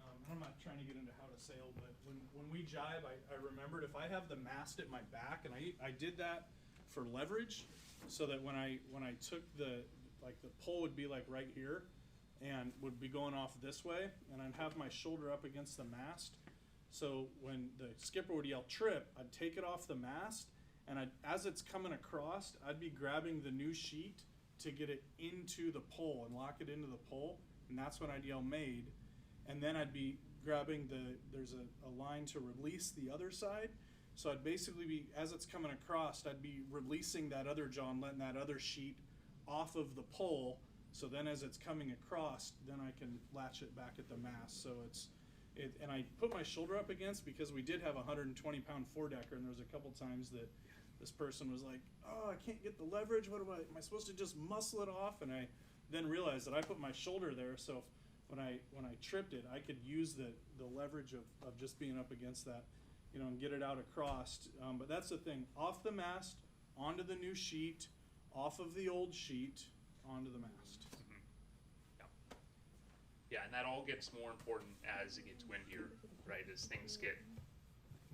And I'm not trying to get into how to sail, but when we jibe, I remembered if I have the mast at my back, and I did that for leverage, so that when I took the pole would be like right here, and would be going off this way, and I'd have my shoulder up against the mast. So when the skipper would yell trip, I'd take it off the mast, and as it's coming across, I'd be grabbing the new sheet to get it into the pole and lock it into the pole, and that's when I'd yell made. And then I'd be grabbing there's a line to release the other side, So I'd basically be, as it's coming across, I'd be releasing that other jaw and letting that other sheet off of the pole. So then as it's coming across, then I can latch it back at the mast. So and I put my shoulder up against, because we did have a 120-pound four-decker, and there was a couple times that this person was like, oh, I can't get the leverage. What am I supposed to just muscle it off? And I then realized that I put my shoulder there, so when I tripped it, I could use the leverage of just being up against that, you know, and get it out across. But that's the thing, off the mast, onto the new sheet, off of the old sheet, onto the mast. Yeah, and that all gets more important as it gets windier, right? As things get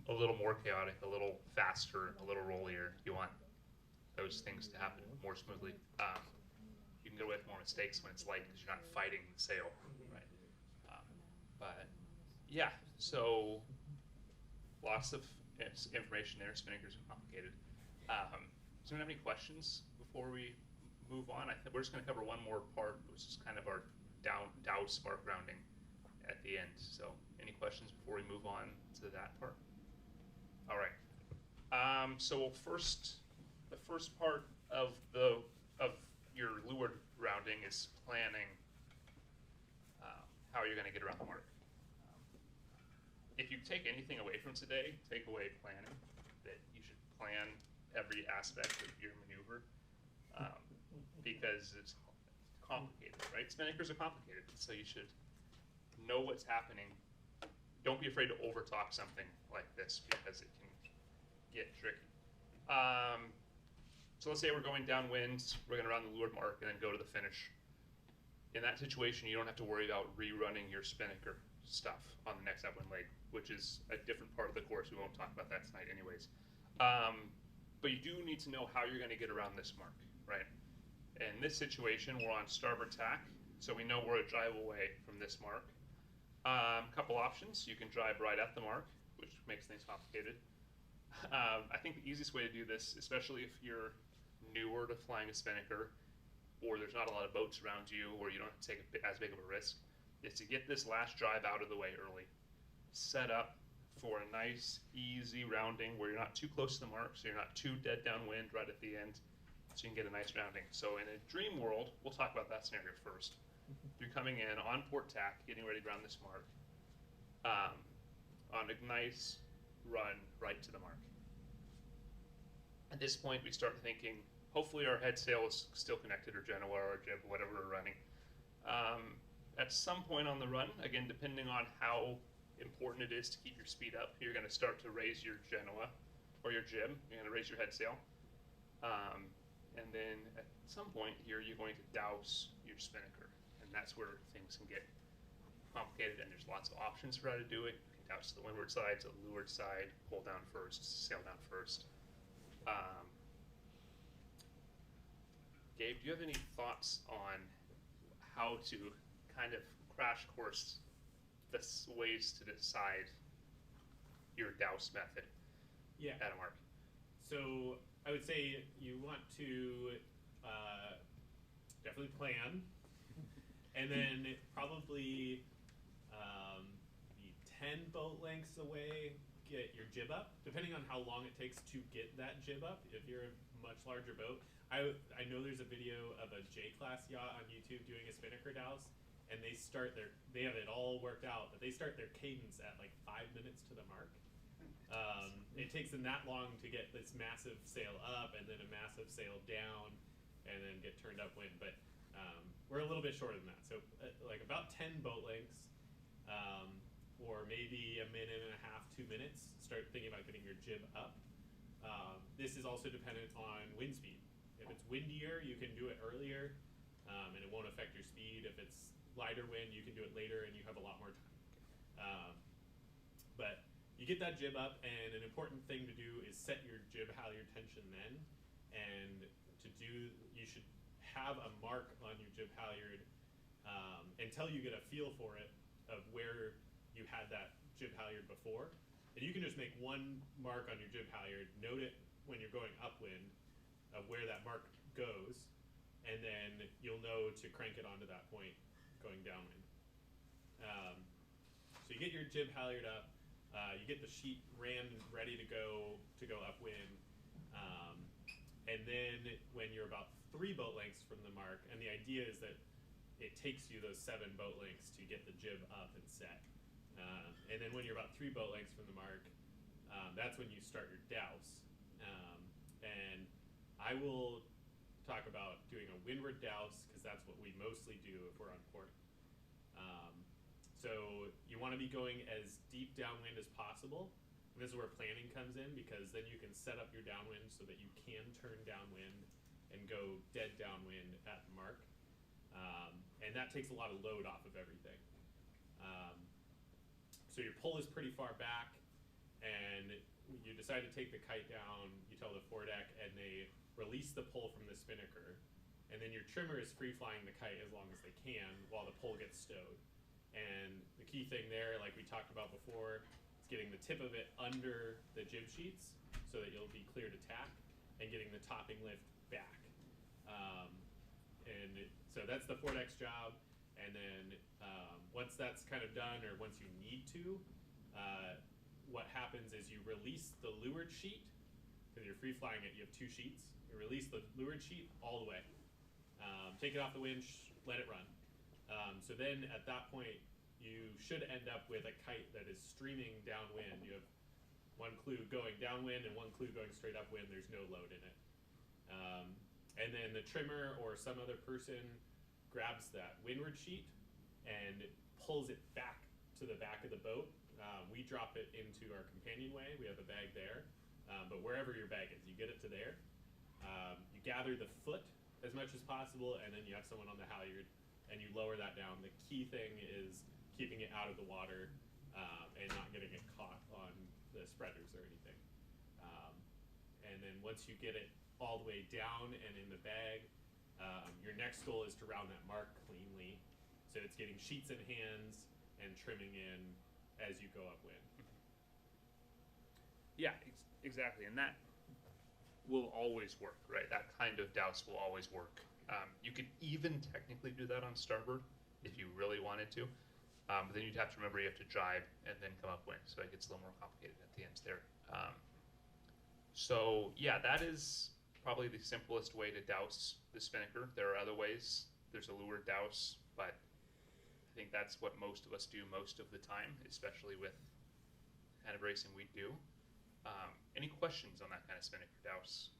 a little more chaotic, a little faster, a little rollier. You want those things to happen more smoothly. You can get away with more mistakes when it's light because you're not fighting the sail, right? But yeah, so lots of information there. Spinnakers are complicated. Does anyone have any questions before we move on? I think we're just going to cover one more part, which is kind of our Dow spark grounding at the end. So any questions before we move on to that part? All right. So the first part of your leeward rounding is planning how you're going to get around the mark. If you take anything away from today, take away planning. That you should plan every aspect of your maneuver, because it's complicated, right? Spinnakers are complicated, so you should know what's happening. Don't be afraid to overtalk something like this, because it can get tricky. So let's say we're going downwind, we're going to round the leeward mark and then go to the finish. In that situation, you don't have to worry about rerunning your spinnaker stuff on the next upwind leg, which is a different part of the course. We won't talk about that tonight anyways. But you do need to know how you're going to get around this mark, right? In this situation, we're on starboard tack, so we know we're a drive away from this mark. Couple options. You can drive right at the mark, which makes things complicated. I think the easiest way to do this, especially if you're newer to flying a spinnaker, or there's not a lot of boats around you, or you don't have to take as big of a risk, is to get this last drive out of the way early. Set up for a nice, easy rounding where you're not too close to the mark, so you're not too dead downwind right at the end, so you can get a nice rounding. So in a dream world, we'll talk about that scenario first. You're coming in on port tack, getting ready to round this mark, on a nice run right to the mark. At this point, we start thinking, hopefully our head sail is still connected, or Genoa, or jib, whatever we're running. At some point on the run, again, depending on how important it is to keep your speed up, you're going to start to raise your Genoa or your jib. You're going to raise your head sail. And then at some point here, you're going to douse your spinnaker. And that's where things can get complicated, and there's lots of options for how to do it. You can douse to the windward side, to the leeward side, pull down first, sail down first. Gabe, do you have any thoughts on how to kind of crash course the ways to decide your douse method at a mark? So I would say you want to definitely plan, and then probably be 10 boat lengths away, get your jib up, depending on how long it takes to get that jib up. If you're a much larger boat, I know there's a video of a J-class yacht on YouTube doing a spinnaker douse, and they have it all worked out, but they start their cadence at like 5 minutes to the mark. It takes them that long to get this massive sail up and then a massive sail down and then get turned upwind. But we're a little bit shorter than that. So like about 10 boat lengths, or maybe a minute and a half, 2 minutes, start thinking about getting your jib up. This is also dependent on wind speed. If it's windier, you can do it earlier, and it won't affect your speed. If it's lighter wind, you can do it later, and you have a lot more time. But you get that jib up, and an important thing to do is set your jib halyard tension then. And you should have a mark on your jib halyard until you get a feel for it of where you had that jib halyard before. And you can just make one mark on your jib halyard, note it when you're going upwind of where that mark goes, and then you'll know to crank it onto that point going downwind. So you get your jib halyard up, You get the sheet ran ready to go upwind, and then when you're about 3 boat lengths from the mark, and the idea is that it takes you those 7 boat lengths to get the jib up and set. And then when you're about 3 boat lengths from the mark, that's when you start your douse. And I will talk about doing a windward douse because that's what we mostly do if we're on port. So you want to be going as deep downwind as possible. And this is where planning comes in, because then you can set up your downwind so that you can turn downwind and go dead downwind at the mark. And that takes a lot of load off of everything. So your pull is pretty far back, and you decide to take the kite down, you tell the foredeck, and they release the pull from the spinnaker. And then your trimmer is free flying the kite as long as they can while the pull gets stowed. And the key thing there, like we talked about before, is getting the tip of it under the jib sheets so that you'll be clear to tack, and getting the topping lift back. So that's the foredeck's job. And then once that's kind of done, or once you need to, what happens is you release the leeward sheet, because you're free flying it, you have 2 sheets. You release the leeward sheet all the way. Take it off the winch, let it run. So then at that point, you should end up with a kite that is streaming downwind. You have 1 clew going downwind and 1 clew going straight upwind. There's no load in it. And then the trimmer or some other person grabs that windward sheet and pulls it back to the back of the boat. We drop it into our companionway. We have a bag there. But wherever your bag is, you get it to there. You gather the foot as much as possible, and then you have someone on the halyard, and you lower that down. The key thing is keeping it out of the water and not getting it caught on the spreaders or anything. And then once you get it all the way down and in the bag, your next goal is to round that mark cleanly. So it's getting sheets in hands and trimming in as you go upwind. Yeah, exactly, and that will always work, right? That kind of douse will always work. You could even technically do that on starboard if you really wanted to, but then you'd have to remember you have to jibe and then come upwind, so it gets a little more complicated at the ends there. So yeah, that is probably the simplest way to douse the spinnaker. There are other ways. There's a leeward douse, but I think that's what most of us do most of the time, especially with the kind of racing we do. Any questions on that kind of spinnaker douse?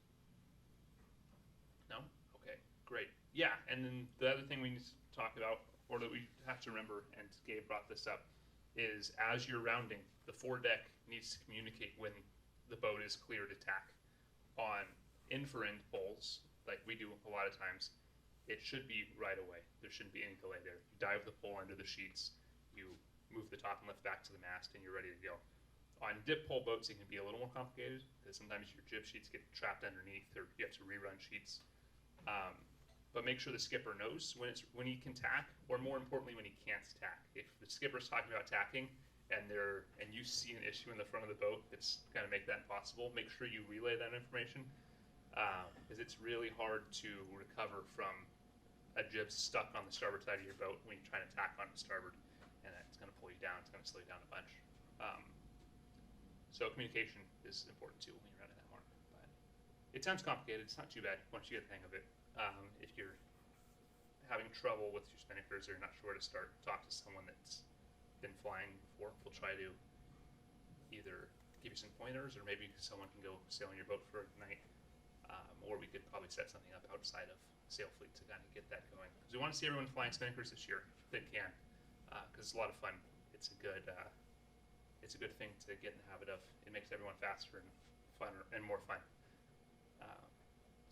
No? Okay, great. Yeah, and then the other thing we need to talk about, or that we have to remember, and Gabe brought this up, is as you're rounding, the foredeck needs to communicate when the boat is clear to tack. On in-for-end pulls, like we do a lot of times, it should be right away. There shouldn't be any delay there. You dive the pole under the sheets, you move the top and lift back to the mast, and you're ready to go. On dip pole boats, it can be a little more complicated because sometimes your jib sheets get trapped underneath, or you have to rerun sheets. But make sure the skipper knows when he can tack, or more importantly, when he can't tack. If the skipper's talking about tacking and you see an issue in the front of the boat that's going to make that impossible, make sure you relay that information, because it's really hard to recover from a jib stuck on the starboard side of your boat when you're trying to tack on the starboard, and that's going to pull you down. It's going to slow you down a bunch. So communication is important too when you're running that mark. But it sounds complicated. It's not too bad once you get the hang of it. If you're having trouble with your spinnakers or you're not sure where to start, talk to someone that's been flying before. We'll try to either give you some pointers, or maybe someone can go sail on your boat for a night, or we could probably set something up outside of Sail Fleet to kind of get that going. Because we want to see everyone flying spinnakers this year if they can, because it's a lot of fun. It's a good thing to get in the habit of. It makes everyone faster and funner and more fun.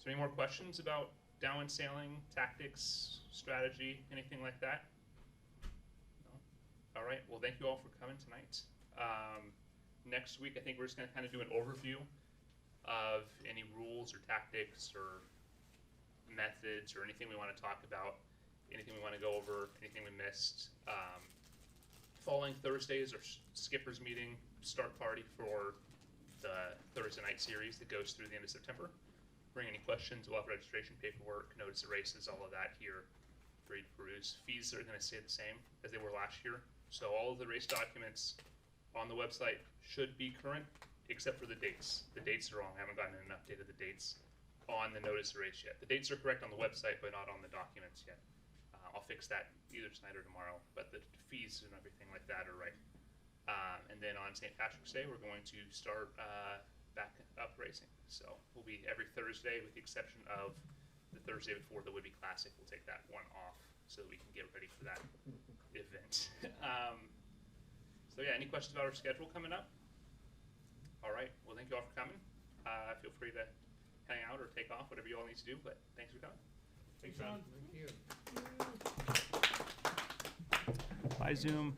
So any more questions about downwind sailing, tactics, strategy, anything like that? No? All right, well thank you all for coming tonight. Next week I think we're just going to kind of do an overview of any rules or tactics or methods or anything we want to talk about, anything we want to go over, anything we missed. Following Thursday is our skippers meeting start party for the Thursday night series that goes through the end of September. Bring any questions, we'll have registration paperwork, notice of races, all of that here for you to peruse. Fees are going to stay the same as they were last year. So all of the race documents on the website should be current, except for the dates. The dates are wrong. I haven't gotten an update of the dates on the notice of race yet. The dates are correct on the website, but not on the documents yet. I'll fix that either tonight or tomorrow, but the fees and everything like that are right. And then on St. Patrick's Day, we're going to start back up racing. So we'll be every Thursday with the exception of the Thursday before the Whitby Classic. We'll take that one off so that we can get ready for that event. So yeah, any questions about our schedule coming up? All right, well thank you all for coming. Feel free to hang out or take off, whatever you all need to do, but thanks for coming. Thanks, John. Thank you. Bye, Zoom.